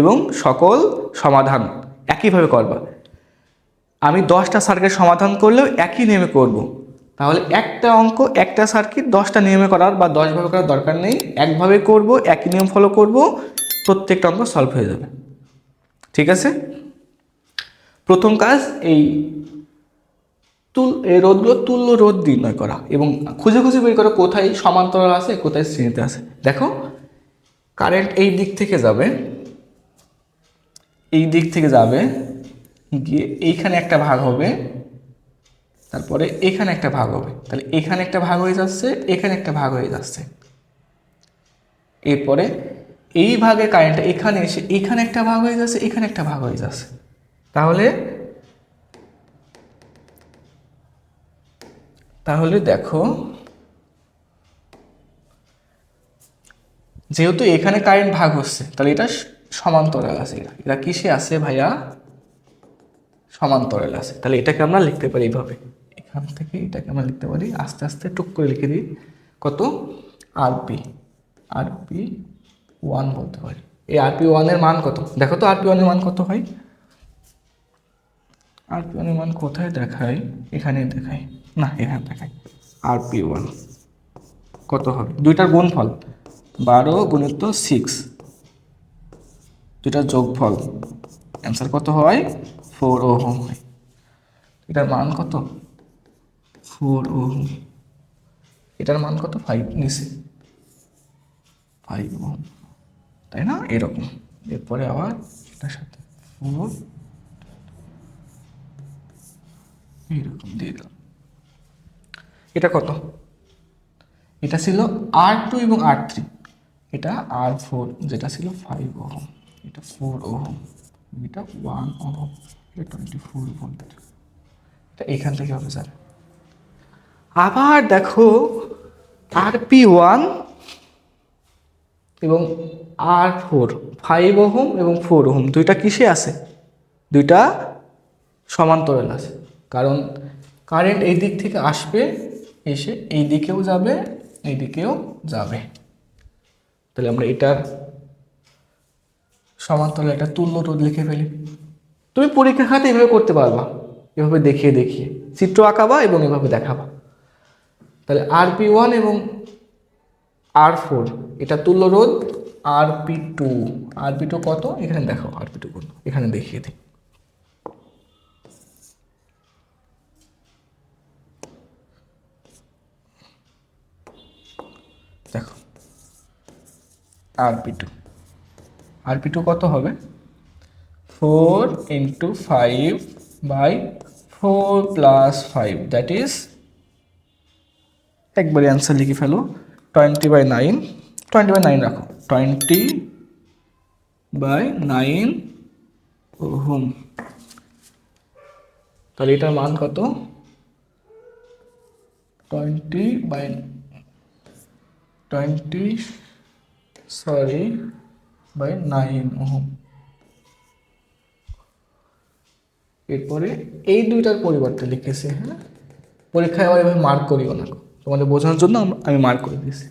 এবং সকল সমাধান একইভাবে করবা। আমি 10টা সার্কিট সমাধান করলেও একই নিয়মে করব, তাহলে একটা অঙ্ক একটা সার্কিট 10টা নিয়মে করার বা 10ভাবে করার দরকার নেই, একভাবে করব, একই নিয়ম ফলো করব, প্রত্যেকটা অঙ্ক সলভ হয়ে যাবে। ঠিক আছে? প্রথম কাজ এই রোধগুলো তুল্য রোধ নির্ণয় করা এবং খুঁজে খুঁজে বের করা কোথায় সমান্তরাল আছে কোথায় শ্রেণীতে আছে। দেখো কারেন্ট এই দিক থেকে যাবে, এই দিক থেকে যাবে গিয়ে এইখানে একটা ভাগ হবে, তারপরে এখানে একটা ভাগ হবে, তাহলে এখানে একটা ভাগ হয়ে যাচ্ছে, এখানে একটা ভাগ হয়ে যাচ্ছে। এরপরে এই ভাগে কারেন্টটা এখানে এসে এখানে একটা ভাগ হয়ে যাচ্ছে, এখানে একটা ভাগ হয়ে যাচ্ছে। তাহলে দেখো যেহেতু এখানে কারেন্ট ভাগ হচ্ছে, তাহলে এটা সমান্তরাল আছে। এরা কিসে আছে ভাইয়া? সমান্তরাল আছে। তাহলে এটাকে আমরা লিখতে পারি এইভাবে, এখান থেকে এটাকে আমরা লিখতে পারি, আস্তে আস্তে টুক করে লিখে দিই, কত আরপি 1 বলতে পারি। এই আরপি 1 এর মান কত? দেখো তো আরপি 1 এর মান কত হয়? RP1 এর মান কোথায় দেখায়? এখানে দেখায় না, এখানে দেখায়। RP1 কত হবে? দুইটার গুণফল 12 গুণিত 6, দুইটার যোগফল, অ্যান্সার কত হয়? 4 ওহম হয়। এটার মান কত? 4 ওহম। এটার মান কত? 5 নিচে, 5 ওহম, তাই না? এরকম। এরপরে আবার এটার সাথে 4 এইরকম দিয়ে দিলাম। এটা কত? এটা ছিল R2 এবং R3, এটা R4 যেটা ছিল 5 ওহম, এটা 4 ওহম, এটা 1 ওহম, এটা 24 ভোল্ট। এটা এখান থেকে হবে স্যার। আবার দেখো RP1 এবং R4, 5 ওহম এবং 4 ওহম, দুইটা কিসে আছে? দুইটা সমান্তরাল আছে, কারণ কারেন্ট এই দিক থেকে আসবে, এসে এই দিকেও যাবে, এই দিকেও যাবে। তাহলে আমরা এটার সমান্তরাল একটা তুল্য রোধ লিখে ফেলি। তুমি পরীক্ষা খাতে এভাবে করতে পারবা, এভাবে দেখিয়ে দেখিয়ে চিত্র আঁকাবা এবং এভাবে দেখাবা। তাহলে RP1 এবং R4 এটা তুল্য রোধ। RP2, RP2 কত? এখানে দেখো RP2 কত, এখানে দেখিয়ে দিই। দেখো RP2 কত হবে? 4 × 5/4 + 5, দ্যাট ইজ, একবারে অ্যান্সার লিখে ফেলো, 20/9, 20/9 রাখো, 20/9 ওহম। তাহলে এটার মান কত? 20/9 ওহম। এরপরে এই দুইটার পরিবর্তে লিখেছি, হ্যাঁ, পরীক্ষায় আবার এভাবে মার্ক করিও না, তোমাদের বোঝানোর জন্য আমি মার্ক করে দিয়েছি।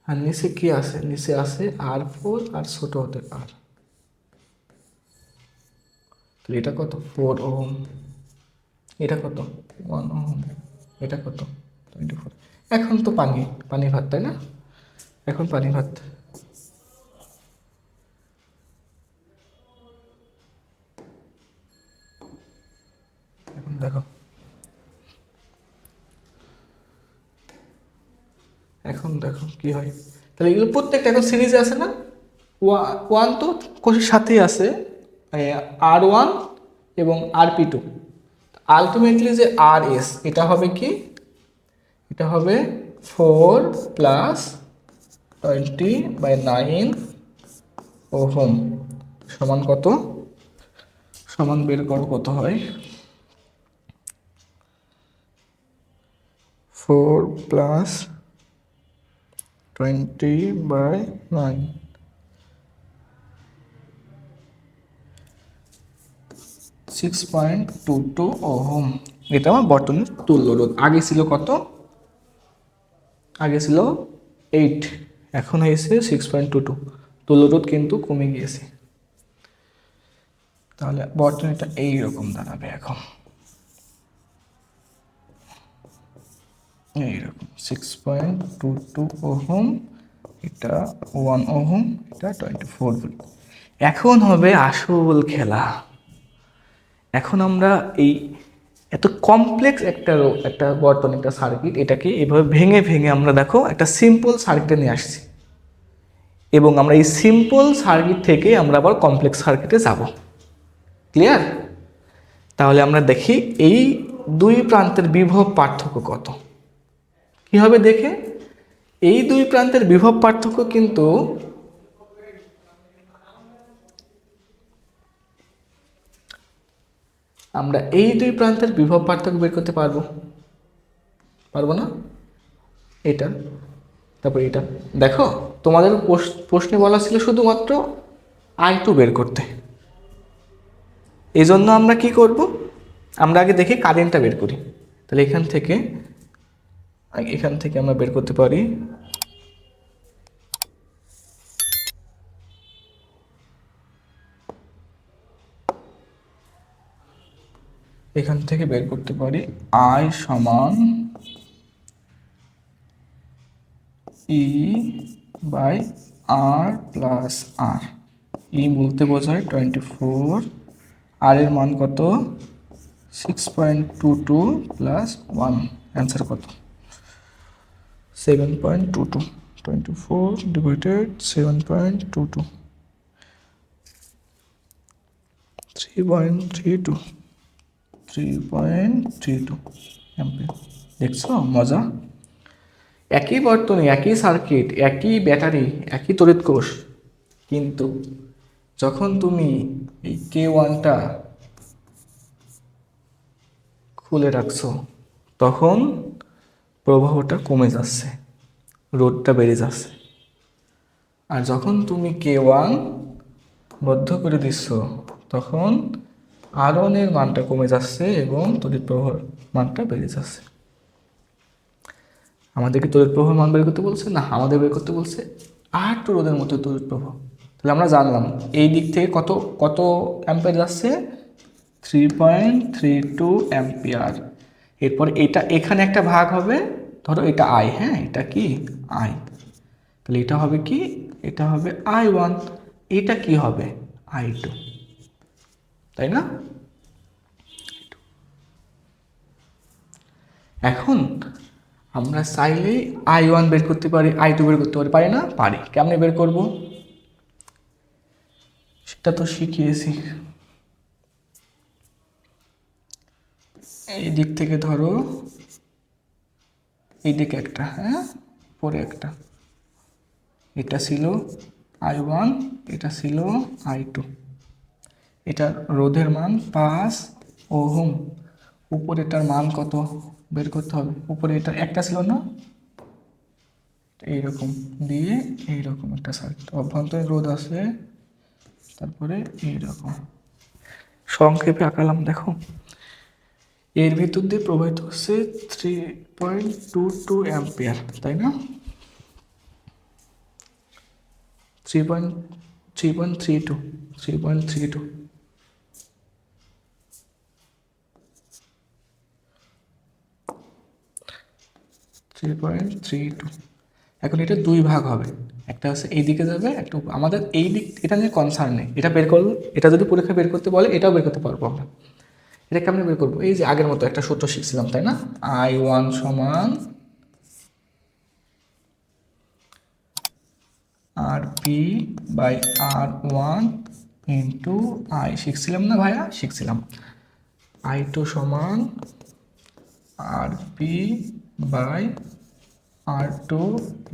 আর নিচে কি আছে? নিচে আছে R4 আর ছোট হতে R। তাহলে এটা কত? 4 ওহম। এটা কত? 1 ওহম। এটা কত? 24। এখন তো পানি ভাত, তাই না? এখন পানি ভাত। এখন দেখো, এখন দেখো কি হয়। তাহলে এগুলো প্রত্যেকটা এখন সিরিজে আছে না? ওয়ান তো কোষের সাথেই আছে, R1 এবং RP2। আলটিমেটলি যে RS, এটা হবে কি? এটা হবে 4 + 20/9 ওহম সমান কত? সমান বের করো কত হয়? 4 + 20/9, 6.22 ওহম। এটা আমার বর্তনীর তুল্য রোধ। আগে ছিল কত? আগে ছিল 8, এখন হয়েছে 6.22। তুল্য রোধ কিন্তু কমে গিয়েছে। তাহলে বর্তনীটা এইরকম দাঁড়াবে এখন, এইরকম 6.22 ওহম, এটা 1 ওহম, এটা 24 ভোল্ট। এখন হবে আসল খেলা। এখন আমরা এই এত কমপ্লেক্স একটা বর্তনী, একটা সার্কিট, এটাকে এভাবে ভেঙে ভেঙে আমরা দেখো একটা সিম্পল সার্কিটে নিয়ে আসছি, এবং আমরা এই সিম্পল সার্কিট থেকে আমরা আবার কমপ্লেক্স সার্কিটে যাব। ক্লিয়ার? তাহলে আমরা দেখি এই দুই প্রান্তের বিভব পার্থক্য কত। কি হবে দেখে? এই দুই প্রান্তের বিভব পার্থক্য কিন্তু আমরা এই দুই প্রান্তের বিভব পার্থক্য বের করতে পারবো, পারবো না? এটা, তারপর এটা। দেখো তোমাদের প্রশ্নে বলা ছিল শুধুমাত্র I2 বের করতে। এই জন্য আমরা কি করব? আমরা আগে দেখি কারেন্টটা বের করি। তাহলে এখান থেকে আমরা বের করতে পারি এখান থেকে বের করতে পারি আই সমান ই বাই আর প্লাস আর। ই বলতে বোঝায় 24, আর এর মান কত 6.22 প্লাস 1, অ্যান্সার কত 7.22, 24 ডিভাইডেড 7.22, 3.32, 3.32 অ্যাম্পিয়ার। দেখছো মজা, একই বর্তনী, একই সার্কিট, একই ব্যাটারি, একই তড়িৎ কোষ, কিন্তু যখন তুমি এই K1টা খুলে রাখছো তখন প্রবাহটা কমে যাচ্ছে, রোধটা বেড়ে যাচ্ছে। আর যখন তুমি K1 বদ্ধ করে দিচ্ছ তখন R1 এর মানটা কমে যাচ্ছে এবং তড়িৎ প্রবাহের মানটা বেড়ে যাচ্ছে। আমাদেরকে তড়িৎ প্রবাহের মান বের করতে বলছে না, আমাদের বের করতে বলছে R2 রোধের মতো তড়িৎ প্রবাহ। তাহলে আমরা জানলাম এই দিক থেকে কত কত অ্যাম্পিয়ার যাচ্ছে 3.32 অ্যাম্পিয়ার। এরপর এটা এখানে একটা ভাগ হবে, ধরো এটা আই, হ্যাঁ এটা কি আই, তাহলে এটা হবে কি, এটা হবে I1, এটা কি হবে I2, তাই না? এখন আমরা চাইলেই I1 বের করতে পারি, I2 বের করতে পারি না? পারি। কেমনে বের করব সেটা তো শিখিয়েছি। এই দিক থেকে ধরো এই দিকে একটা, হ্যাঁ পরে একটা, এটা ছিল I1, এটা ছিল I2, এটা রোধের মান 5 ওহম, উপরেটার মান কত বের করতে হবে, উপরে এটা একটা ছিল না, এইরকম দিয়ে এইরকম একটা সার্কিট, অভ্যন্তরীণ রোধ আছে, তারপরে এইরকম সংক্ষেপে আঁকালাম। দেখো এর ভিতর দিয়ে প্রবাহিত হচ্ছে 3.22 অ্যাম্পিয়ার, তাই না? 3.32, 3.32, এখন এটা দুই ভাগ হবে, একটা হচ্ছে এই দিকে যাবে, একটা আমাদের এই দিক, এটা নিয়ে কনসার্ন নেই, এটা বের করবো, এটা যদি পরীক্ষা বের করতে বলে এটাও বের করতে পারবো আমরা। এটা কেমন বের করবো, এই যে আগের মতো একটা সূত্র শিখছিলাম, তাই না? I1 সমান RP by R1 into I, শিখছিলাম না ভাইয়া? শিখছিলাম। I2 সমান RP by R2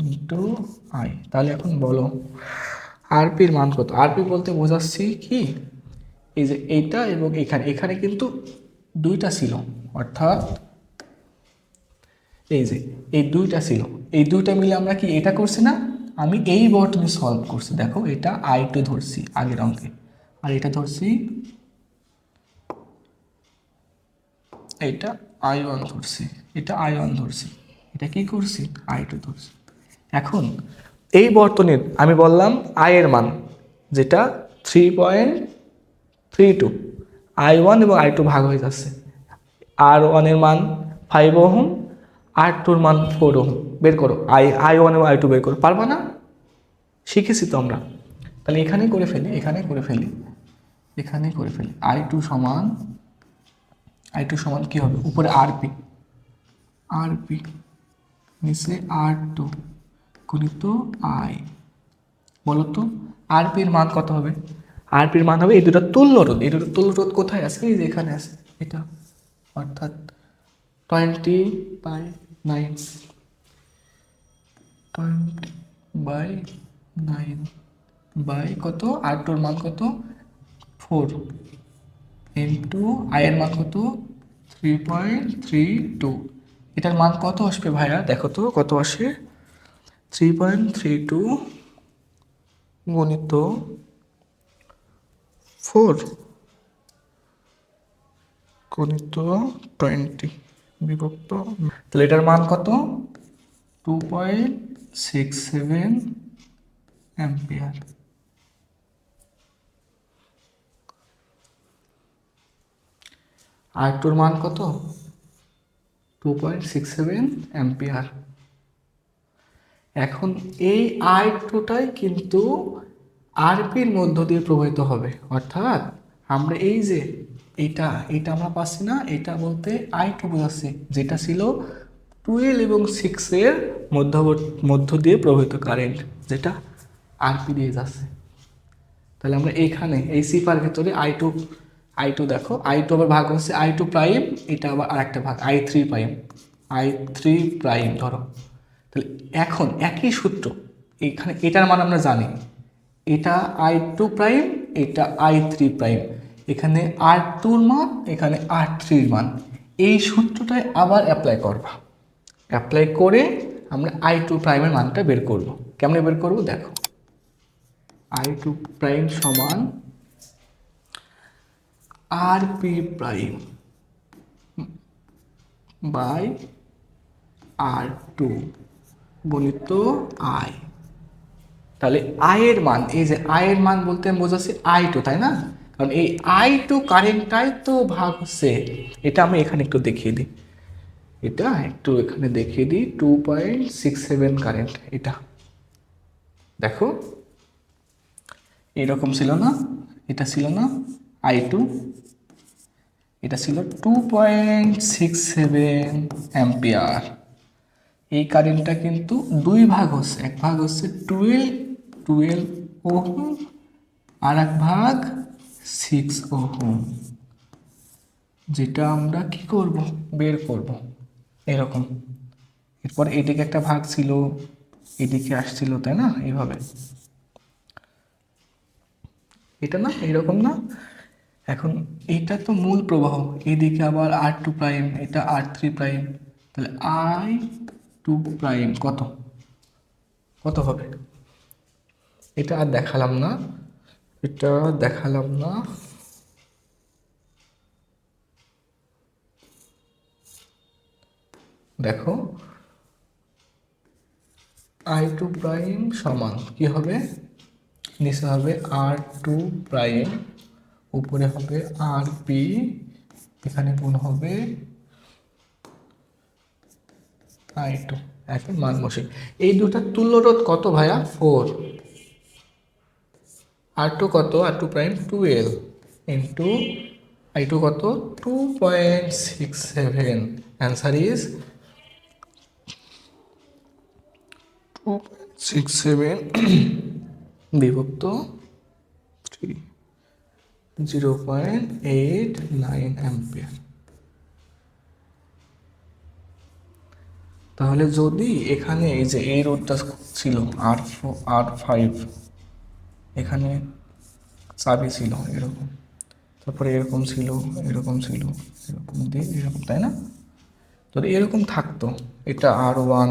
into I। তাহলে এখন বলো আরপির মান কত? আরপি বলতে বোঝাচ্ছি কি, এই যে এইটা এবং এখানে, এখানে কিন্তু দুইটা ছিল, অর্থাৎ এই যে এই দুইটা ছিল, এই দুইটা মিলে আমরা কি এটা করছি না, আমি এই বর্তনী সলভ করছি। দেখো এটা I2 ধরছি আগের অঙ্কে, আর এটা ধরছি, এটা I1 ধরছি, এটা I1 ধরছি, এটা কি করছি I2 ধরছি। এখন এই বর্তনীর আমি বললাম আই এর মান যেটা 3.32, I1 এবং I2 ভাগ হয়ে যাচ্ছে, R1 এর মান 5 ওহম, R2 এর মান 4 ওহম, বের করো I1 এবং I2 বের করো, পারবা না? শিখেছি তো আমরা। তাহলে এখানে করে ফেলি, এখানে করে ফেলি, এখানে করে ফেলি। I2 সমান কি হবে, উপরে আরপি নিচে R2 গুণিত I। বলো তো আরপির মান কত হবে? আরপির মান হবে এই দুটো তুল্য রোধ, এই দুটো তুল্য রোধ কোথায় আছে, এই যে এখানে আছে এটা, অর্থাৎ 20/9, 20/9 বাই কত, R2 এর মান কত 4 ইন্টু I এর মান কত 3.32, এটার মান কত আসবে ভাইয়া দেখো তো কত আসে, 3.32 গুণিত 4 গুণিত 20 বিভক্ত, তাহলে এটার মান কত 2.67 অ্যাম্পিয়ার। আর টুর মান কত? 2.67 অ্যাম্পিয়ার। এখন এই আর টুটাই কিন্তু আরপির মধ্য দিয়ে প্রবাহিত হবে, অর্থাৎ আমরা এই যে এটা আমরা পাচ্ছি না, এটা বলতে আই টু বোঝাচ্ছি, যেটা ছিল 12 এবং 6-এর মধ্য দিয়ে প্রবাহিত কারেন্ট, যেটা আরপি দিয়ে যাচ্ছে। তাহলে আমরা এইখানে এই সিপার ভেতরে আই টু দেখো, আই টু আবার ভাগ হচ্ছে আই টু প্রাইম, এটা আবার আরেকটা ভাগ I3 প্রাইম ধরো। তাহলে এখন একই সূত্র, এখানে এটার মান আমরা জানি, এটা I2 প্রাইম, এটা I3 প্রাইম, এখানে R2-র মান, এখানে R3-র মান, এই সূত্রটাই আবার অ্যাপ্লাই করে আমরা I2 প্রাইমের মানটা বের করব। কেমনে বের করব দেখো, I2 প্রাইম সমান RP প্রাইম বাই R2 গুণিত I। তাহলে আয়ের মান, এই যে আয়ের মান বলতে আমি বোঝাচ্ছি I2, তাই না? কারণ এই I2 কারেন্টটাই তো ভাগ হচ্ছে, এটা আমি এখানে একটু দেখিয়ে দিই, এটা একটু এখানে দেখিয়ে দিই, 2.67 কারেন্ট, এটা দেখো এরকম ছিল না, এটা ছিল না I2, এটা ছিল 2.67 অ্যাম্পিয়ার। এই কারেন্টটা কিন্তু দুই ভাগ হচ্ছে, এক ভাগ হচ্ছে 12 ওহম, আর এক ভাগ 6 ওহম, যেটা আমরা কি করব, বের করব এরকম। এরপর এদিকে একটা ভাগ ছিল, এদিকে আসছিল, তাই না? এইভাবে, এটা না এরকম না। এখন এইটা তো মূল প্রবাহ, এদিকে আবার R2 প্রাইম, এটা R3 প্রাইম, তাহলে I2 প্রাইম কত হবে? এটা আর দেখালাম না, দেখো I2 প্রাইম সমান কি হবে, নিচে হবে R2 প্রাইম, উপরে হবে RP, এখানে গুণ হবে I2। এখন মান বসে, এই দুটার তুল্য রোধ কত ভাইয়া? 4। R2 কত? R2 প্রাইম 12 ইন্টু I2 কত? 2.67। অ্যান্সার ইজ 2.67 বিভক্ত 3, 0.89 অ্যাম্পিয়ার। তাহলে যদি এখানে এই যে এই রোধটা ছিল R5, এখানে চাবি ছিল এরকম, তারপরে এরকম ছিল, এরকম ছিল, এরকম দিয়ে এরকম, তাই না? যদি এরকম থাকতো, এটা R1,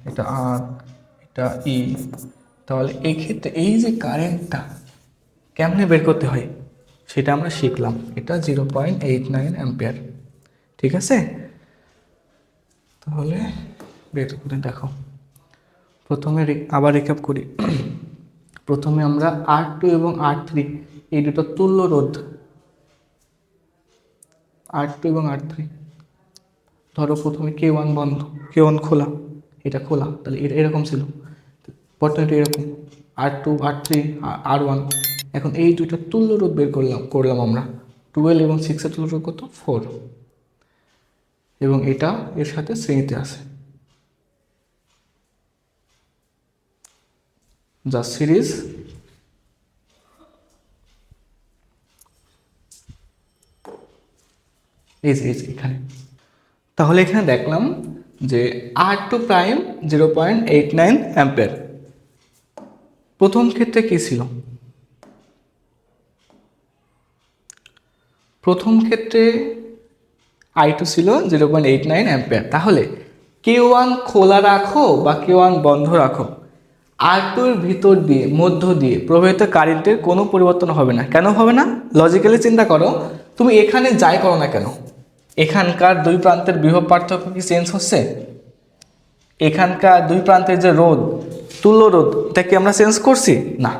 এটা R, এটা E, তাহলে এই ক্ষেত্রে এই যে কারেন্টটা কেমনে বের করতে হয় সেটা আমরা শিখলাম, এটা 0.89 অ্যাম্পিয়ার। ঠিক আছে, তাহলে বের করে দেখো। প্রথমে আবার রিক্যাপ করি। প্রথমে আমরা R2 এবং R3 এই দুটো তুল্য রোধ, R2 এবং R3 ধরো, প্রথমে K1 বন্ধ, K1 খোলা, এটা খোলা, তাহলে এটা এরকম ছিল, বর্তমানে এরকম R2, R3, R1। এখন এই দুইটা তুল্য রোধ বের করলাম আমরা, 12 এবং 6-এর তুল্য রোধ কত? 4, এবং এটা এর সাথে শ্রেণীতে আছে, যা সিরিজ এখানে। তাহলে এখানে দেখলাম যে R2 প্রাইম 0.89 অ্যাম্পিয়ার। প্রথম ক্ষেত্রে কি ছিল? প্রথম ক্ষেত্রে I2 ছিল 0.89 অ্যাম্পিয়ার। তাহলে K1 খোলা রাখো বা K1 বন্ধ রাখো, R2-র ভিতর দিয়ে, মধ্য দিয়ে প্রবাহিত কারেন্টের কোনো পরিবর্তন হবে না। কেন হবে না? লজিক্যালি চিন্তা করো, তুমি এখানে যাই করো না কেন, এখানকার দুই প্রান্তের বিভব পার্থক্য কি চেঞ্জ হচ্ছে? এখানকার দুই প্রান্তের যে রোধ, তুল্য রোধ, এটা কি আমরা চেঞ্জ করছি? না।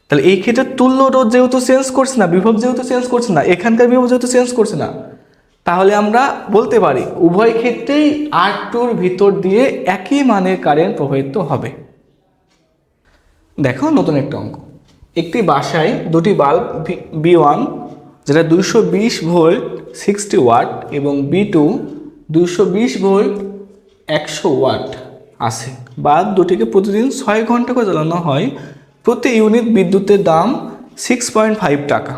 তাহলে এই ক্ষেত্রে তুল্য রোধ যেহেতু চেঞ্জ করছে না, বিভব যেহেতু চেঞ্জ করছে না, এখানকার বিভব যেহেতু চেঞ্জ করছে না, তাহলে আমরা বলতে পারি উভয় ক্ষেত্রেই R2-র ভিতর দিয়ে একই মানের কারেন্ট প্রবাহিত হবে। দেখো নতুন একটা অঙ্ক। একটি বাসায় দুটি বাল্ব B1 যেটা 220 ভোল্ট 60 ওয়াট এবং B2 220 ভোল্ট 100 ওয়াট আছে। বাল্ব দুটিকে প্রতিদিন 6 ঘন্টা করে জ্বালানো হয়। প্রতি ইউনিট বিদ্যুতের দাম 6.5 টাকা।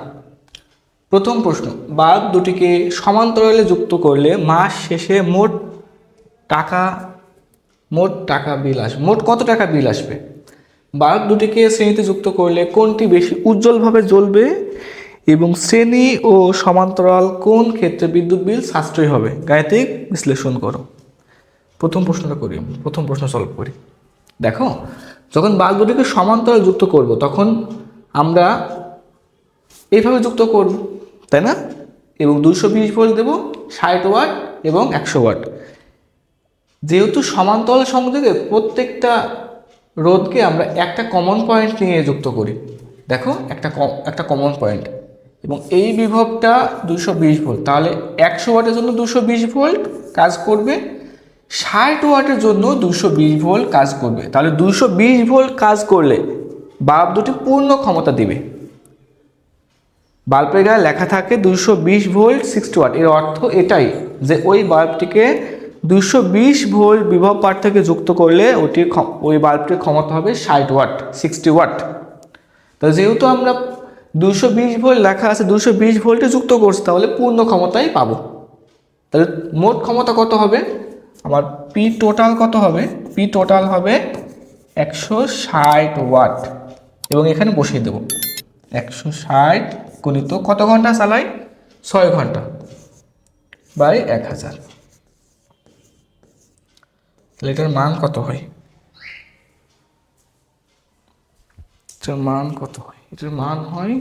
প্রথম প্রশ্ন, বাল্ব দুটিকে সমান্তরালে যুক্ত করলে মাস শেষে মোট টাকা বিল আসবে। মোট কত টাকা বিল আসবে? বাল্ব দুটিকে শ্রেণীতে যুক্ত করলে কোনটি বেশি উজ্জ্বলভাবে জ্বলবে এবং শ্রেণী ও সমান্তরাল কোন ক্ষেত্রে বিদ্যুৎ বিল সাশ্রয়ী হবে? গাণিতিক বিশ্লেষণ করো। প্রথম প্রশ্ন সলভ করি। দেখো, যখন বাল্ব দুটিকে সমান্তরাল যুক্ত করব তখন আমরা এইভাবে যুক্ত করব, তাই না? এবং 220 ভোল্ট দেব, 60 ওয়াট এবং 100 ওয়াট। যেহেতু সমান্তরাল সংযোগে প্রত্যেকটা রোধকে আমরা একটা কমন পয়েন্ট নিয়ে যুক্ত করি। দেখো, একটা কমন পয়েন্ট এবং এই বিভবটা 220 ভোল্ট, তাহলে 100 ওয়াটের জন্য 220 ভোল্ট কাজ করবে, 60 ওয়াটের জন্য 220 ভোল্ট কাজ করবে। তাহলে 220 ভোল্ট কাজ করলে বাল্ব দুটি পূর্ণ ক্ষমতা দিবে। বাল্বের গায়ে লেখা থাকে 220 ভোল্ট 60 ওয়াট। এর অর্থ এটাই যে ওই বাল্বটিকে 220 ভোল্ট বিভব পাঠ থেকে যুক্ত করলে ওই বাল্বটির ক্ষমতা হবে 60 ওয়াট 60 ওয়াট। তো যেহেতু আমরা 220 ভোল্ট লেখা আছে, 220 ভোল্টে যুক্ত করছি, তাহলে পূর্ণ ক্ষমতাই পাবো। তাহলে মোট ক্ষমতা কত হবে? আমার পি টোটাল কত হবে? পি টোটাল হবে 160 ওয়াট এবং এখানে বসিয়ে দেব 160 গুণিত কত ঘন্টা চালাই? 6 ঘন্টা বাই 1000। তাহলে এটার মান কত হয়? এটার মান হয়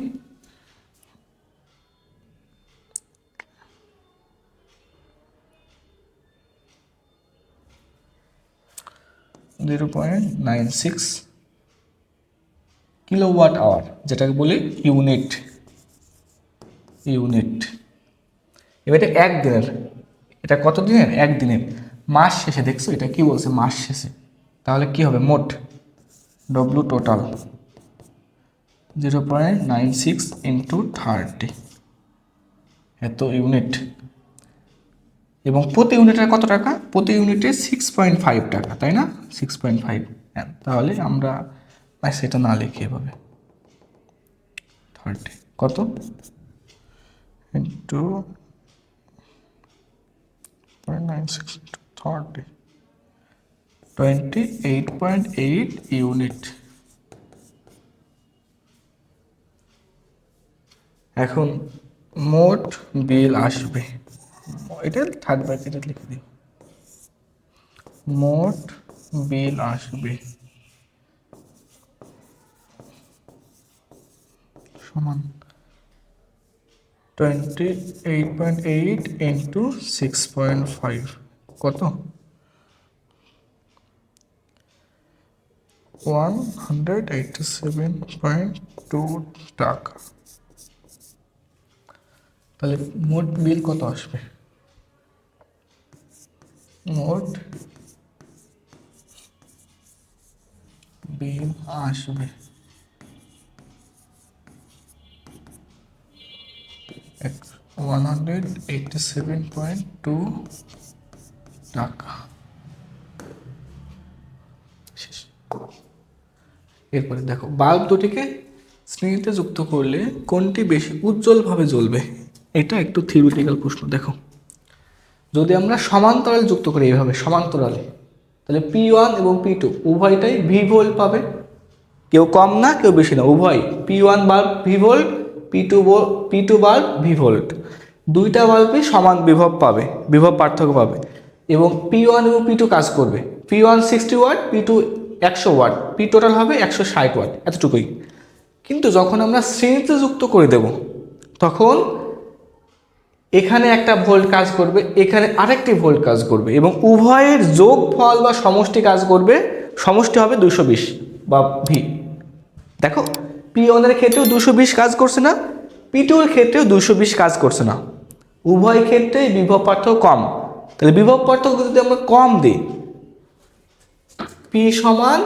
0.96 কিলোওয়াট আওয়ার, যেটাকে বলি ইউনিট। এবার এটা একদিনের, এটা কত দিনের? একদিনের। মাস শেষে দেখছো এটা কি বলছে? মাস শেষে। তাহলে কি হবে? মোট ডব্লিউ টোটাল 0.96 ইন্টু 30, এত ইউনিট। এবং প্রতি ইউনিটের কত টাকা? প্রতি ইউনিটে 6.5 টাকা, তাই না? 6.5। তাহলে আমরা সেটা না লিখে এভাবে 30 কত ইন্টু 0.96 30, 28.8 ইউনিট। এখন মোট বিল আসবে, এটা থার্ড ব্র্যাকেটে লিখে দিই, মোট বিল আসবে সমান 28.8 ইন্টু 6.5 কত? 187.2 টাকা। তাহলে মোট বিল কত আসবে? মোট বিল আসবে 187.2 টাকা। এরপরে দেখো, বাল্ব দুটিকে শ্রেণীতে যুক্ত করলে কোনটি বেশি উজ্জ্বলভাবে জ্বলবে? এটা একটু থিওরিটিক্যাল প্রশ্ন। দেখো, যদি আমরা সমান্তরাল যুক্ত করি এইভাবে সমান্তরালে, তাহলে P1 এবং P2 উভয়টাই ভি ভোল্ট পাবে, কেউ কম না কেউ বেশি না, উভয়। P1 bulb V volt, P2 bulb V volt, দুইটা বাল্বই সমান বিভব পাবে, বিভব পার্থক্য পাবে এবং P1 এবং P2 কাজ করবে। P1 60 watt, P2 100 watt, P total হবে 160 ওয়াট, এতটুকুই। কিন্তু যখন আমরা শ্রেণীতে যুক্ত করে দেব তখন এখানে একটা ভোল্ট কাজ করবে, এখানে আরেকটি ভোল্ট কাজ করবে এবং উভয়ের যোগফল বা সমষ্টি কাজ করবে, সমষ্টি হবে 220 বা ভি। দেখো, P1 এর ক্ষেত্রেও 220 কাজ করছে না, P2 এর ক্ষেত্রেও 220 কাজ করছে না, উভয় ক্ষেত্রেই বিভব পার্থক্য কম। তাহলে বিভব পার্থক্য যদি আমরা কম দিই, পি সমান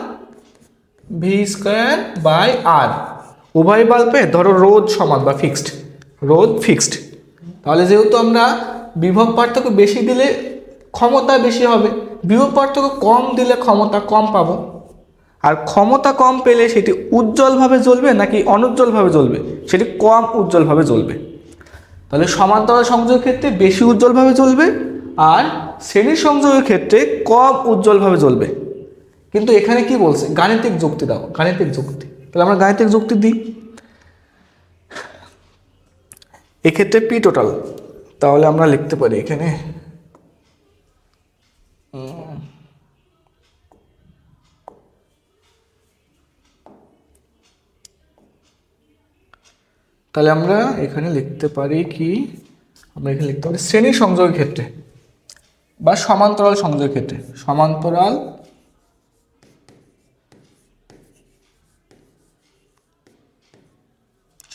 ভি স্কোয়ার বাই আর, উভয় বাল্বে ধরো রোধ সমান বা ফিক্সড, রোধ ফিক্সড, তাহলে যেহেতু আমরা বিভব পার্থক্য বেশি দিলে ক্ষমতা বেশি হবে, বিভব পার্থক্য কম দিলে ক্ষমতা কম পাবো। আর ক্ষমতা কম পেলে সেটি উজ্জ্বলভাবে জ্বলবে নাকি অনুজ্জ্বলভাবে জ্বলবে, সেটি কম উজ্জ্বলভাবে জ্বলবে। তাহলে সমান্তরাল সংযোগের ক্ষেত্রে বেশি উজ্জ্বলভাবে জ্বলবে আর শ্রেণী সংযোগের ক্ষেত্রে কম উজ্জ্বলভাবে জ্বলবে। কিন্তু এখানে কি বলছে, গাণিতিক যুক্তি দাও, গাণিতিক যুক্তি। তাহলে আমরা গাণিতিক যুক্তি দিই। এক্ষেত্রে পি টোটাল, তাহলে আমরা লিখতে পারি এখানে তাহলে আমরা এখানে লিখতে পারি কি, আমরা এখানে লিখতে পারি শ্রেণী সংযোগের ক্ষেত্রে বা সমান্তরাল সংযোগের ক্ষেত্রে, সমান্তরাল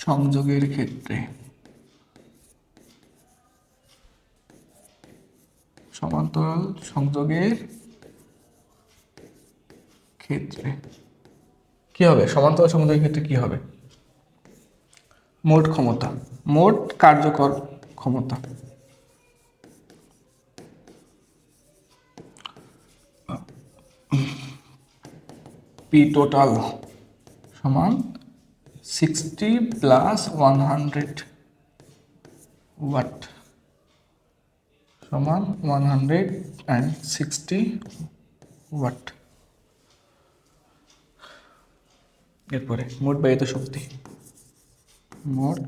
সংযোগের ক্ষেত্রে, সমান্তরাল সংযোগের ক্ষেত্রে কি হবে, সমান্তরাল সংযোগের ক্ষেত্রে কি হবে, মোট ক্ষমতা, মোট কার্যকর ক্ষমতা পি টোটাল সমান 60 প্লাস 100 ওয়াট সমান 160 ওয়াট। এরপরে মোট ব্যয়িত শক্তি, মোট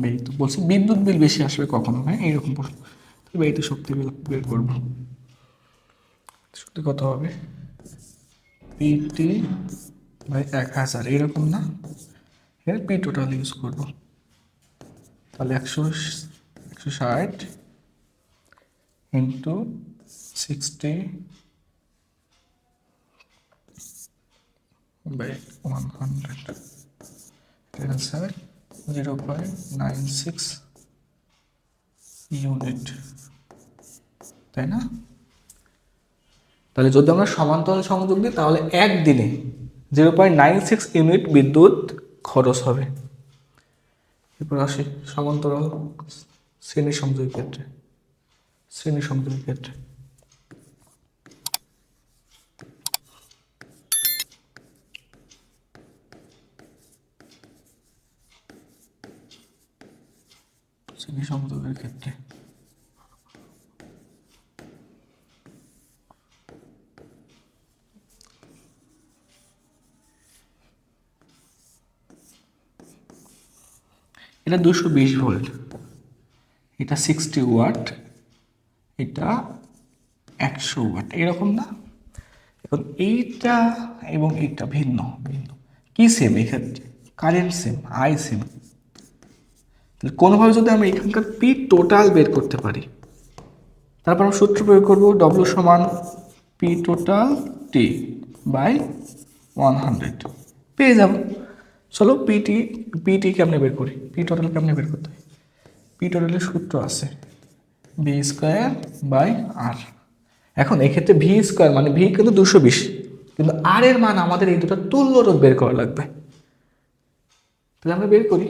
ব্যয়িত, বলছি বিদ্যুৎ বিল বেশি আসবে কখনো, হ্যাঁ এইরকম প্রশ্ন, ব্যয়িত শক্তি বের করবো। শক্তি কত হবে, পিটি বাই 1000, এরকম না, এর পি টোটাল ইউজ করবো। তাহলে 160 ইন্টু 60 বাই 100, অ্যান্সার 0.96 ইউনিট, তাই না? তাহলে যদি আমরা সমান্তরাল সংযোগ দিই তাহলে একদিনে 0.96 ইউনিট বিদ্যুৎ খরচ হবে। এরপর আসি সমান্তরাল শ্রেণী সংযোগের ক্ষেত্রে, শ্রেণী সংযোগের ক্ষেত্রে শ্রেণী সংযোগের ক্ষেত্রে এটা 220 ভোল্ট, এটা 60 ওয়াট, এটা 100 ওয়াট, এরকম না? এখন এইটা এবং এইটা ভিন্ন ভিন্ন, কি সেম, এক্ষেত্রে কারেন্ট সেম, আই সেম। তাহলে কোনোভাবে যদি আমরা এখানকার পি টোটাল বের করতে পারি, তারপর আমরা সূত্র প্রয়োগ করবো, ডব্লিউ সমান পি টোটাল টি বাই 100, পেয়ে যাব। চলো পিটি কেমনে বের করি, পি টোটাল কেমনে বের করতে হয়, পি টোটালের সূত্র আছে ভি স্কোয়ার বাই আর। এখন এক্ষেত্রে ভি স্কোয়ার মানে ভি কিন্তু 220, কিন্তু আর এর মান আমাদের এই দুটো তুল্য রোধ বের করা লাগবে। তাহলে আমরা বের করি,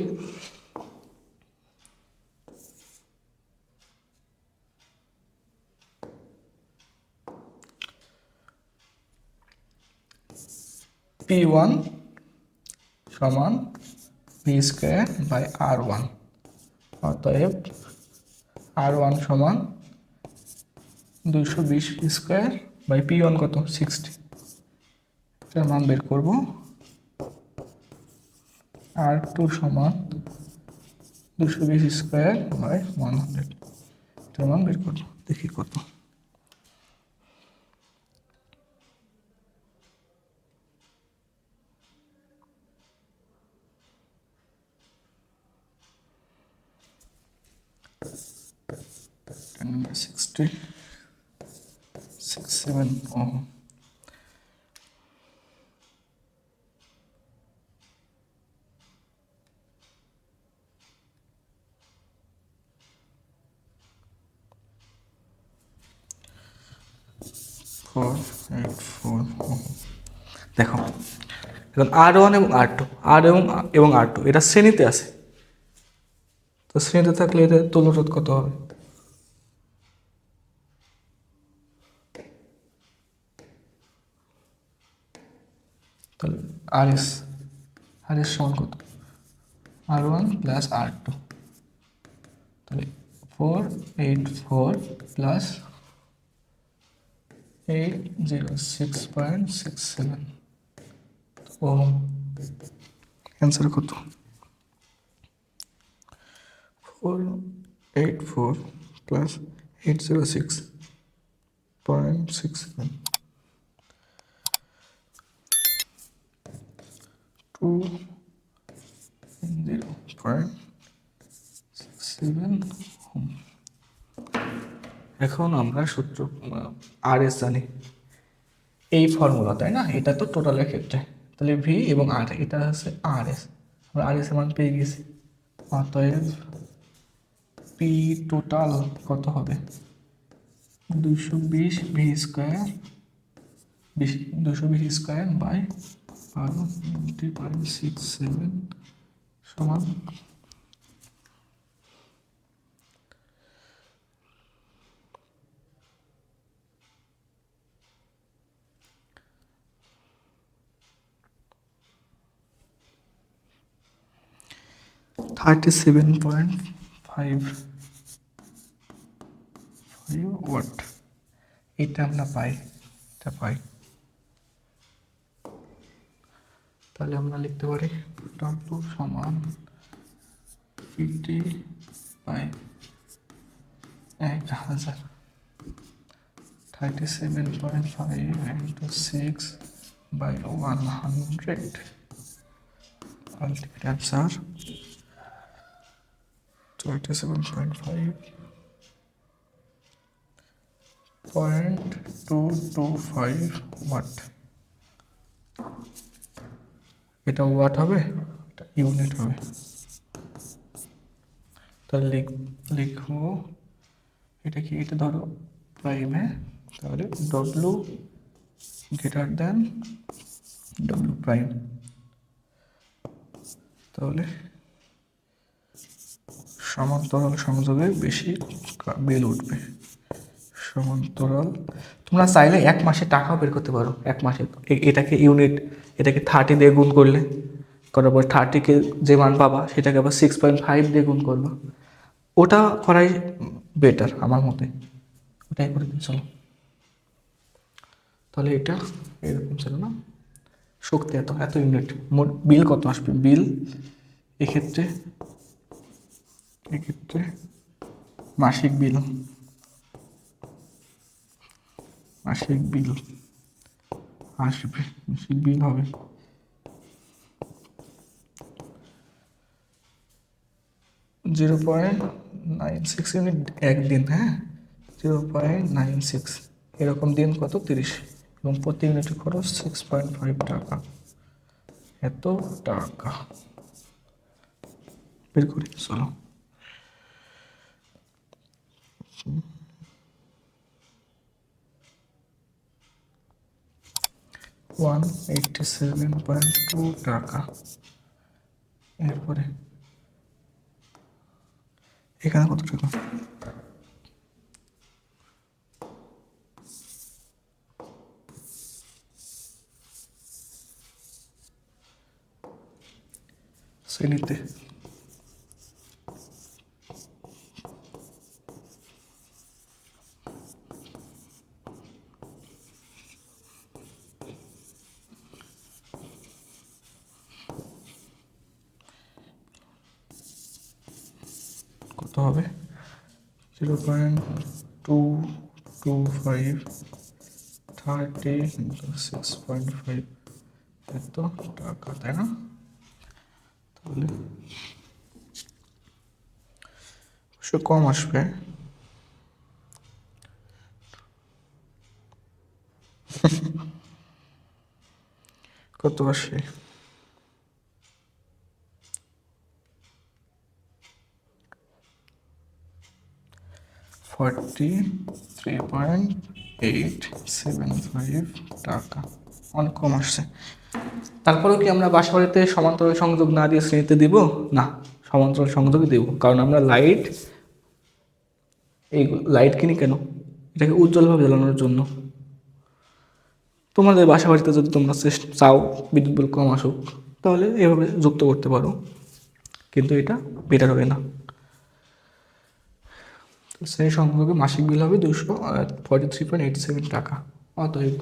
P1 সমান ভি স্কোয়ার বাই R1, অতএব R1 সমান 220 ভি স্কোয়ার বাই P1 কত 60, এটার মান বের করব। R2 সমান 220 স্কোয়ার বাই 100, এটার মান বের করব, দেখি কত। and 67 ohm, 484 দেখো এখন R1 এবং R2 এবং R2 এটা শ্রেণীতে আছে, তো শ্রেণীতে থাকলে এটা তুল্যরোধ কত হবে? তাহলে RS সমান কত? R1 প্লাস R2, তাহলে 484 প্লাস 806.67 ওহম। অ্যান্সার কত? 484 প্লাস 806.67 2.67 ওহম। এখন আমরা সূত্র RS জানি, এই ফর্মুলা, তাই না? এটা তো টোটালের ক্ষেত্রে, তাহলে ভি এবং আর, এটা হচ্ছে RS, আমরা RS এর মান পেয়ে গেছি। অতএব পি টোটাল কত হবে? 220 ভি স্কোয়ার, 220 স্কোয়ার বাই 12.67 সমান 37.5 ওয়াট। এটা আমরা পাই, তাহলে আমরা লিখতে পারি W সমান PT by 1000, 37.5 into 6 by 100, ultimate answer 27.5.225 watt. এটা ওয়াট হবে, এটা ইউনিট হবে। তাহলে লিখবো এটা কি, এটা ধরো প্রাইমে, তাহলে W greater than W prime, তাহলে সমান্তরাল সংযোগে বেশি বিল উঠবে। সমান্তরাল, তোমরা চাইলে 1 মাসে টাকাও বের করতে পারো। 1 মাসে এটাকে ইউনিট, এটাকে 30 দিয়ে গুণ করার পর 30কে যে মান পাবা সেটাকে আবার 6.5 দিয়ে গুণ করবা। ওটা করাই বেটার আমার মতে, ওটাই করে দিই চলো। তাহলে এটা এরকম ছিল না, শক্তি এত ইউনিট, মোট বিল কত আসবে? বিল এক্ষেত্রে মাসিক বিল আসবে, মাসিক বিল হবে 0.96 ইউনিট একদিন, হ্যাঁ 0.96, এরকম দিন কত? 30, এবং প্রতি ইউনিটের খরচ 6.5 টাকা। এত টাকা বের করি চলো। 187.2 টাকা। এরপরে এখানে কত টাকা? শ্রেণীতে কত হবে? 0.225 30 into 6.5, এত টাকা, তাই না? তাহলে অবশ্য কম আসবে, কত আসে? 43.5 875 টাকা, অনেক কম আসছে। তারপরেও কি আমরা বাসাবাড়িতে সমান্তরাল সংযোগ না দিয়ে শ্রেণীতে দিব? না, সমান্তরাল সংযোগই দেব, কারণ আমরা এই লাইট কিনি কেন? এটাকে উজ্জ্বলভাবে জ্বালানোর জন্য। তোমাদের বাসাবাড়িতে যদি তোমরা চাও বিদ্যুৎ বিল কম আসুক, তাহলে এভাবে যুক্ত করতে পারো, কিন্তু এটা বেটার হবে না। শ্রেণী সংযোগে মাসিক বিল হবে 243.87 টাকা। অতএব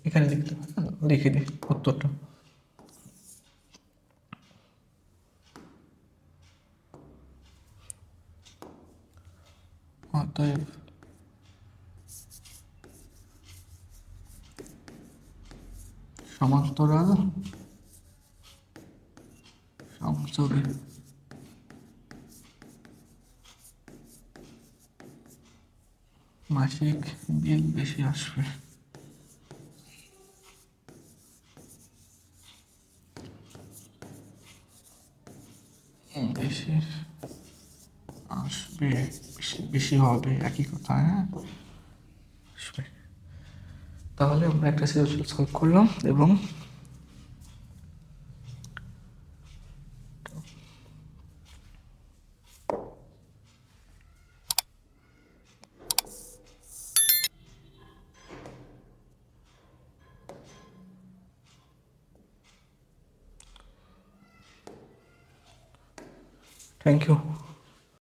এখানে লিখতে হবে, লিখে দিই উত্তরটা। অতএব সমান্তরাল সংযোগে মাসিক বিল বেশি আসবে। বেশি আসবে, বেশি হবে, একই কথা। হ্যাঁ, আসবে। তাহলে আমরা একটা সলিউশন সলভ করলাম এবং থ্যাংক ইউ।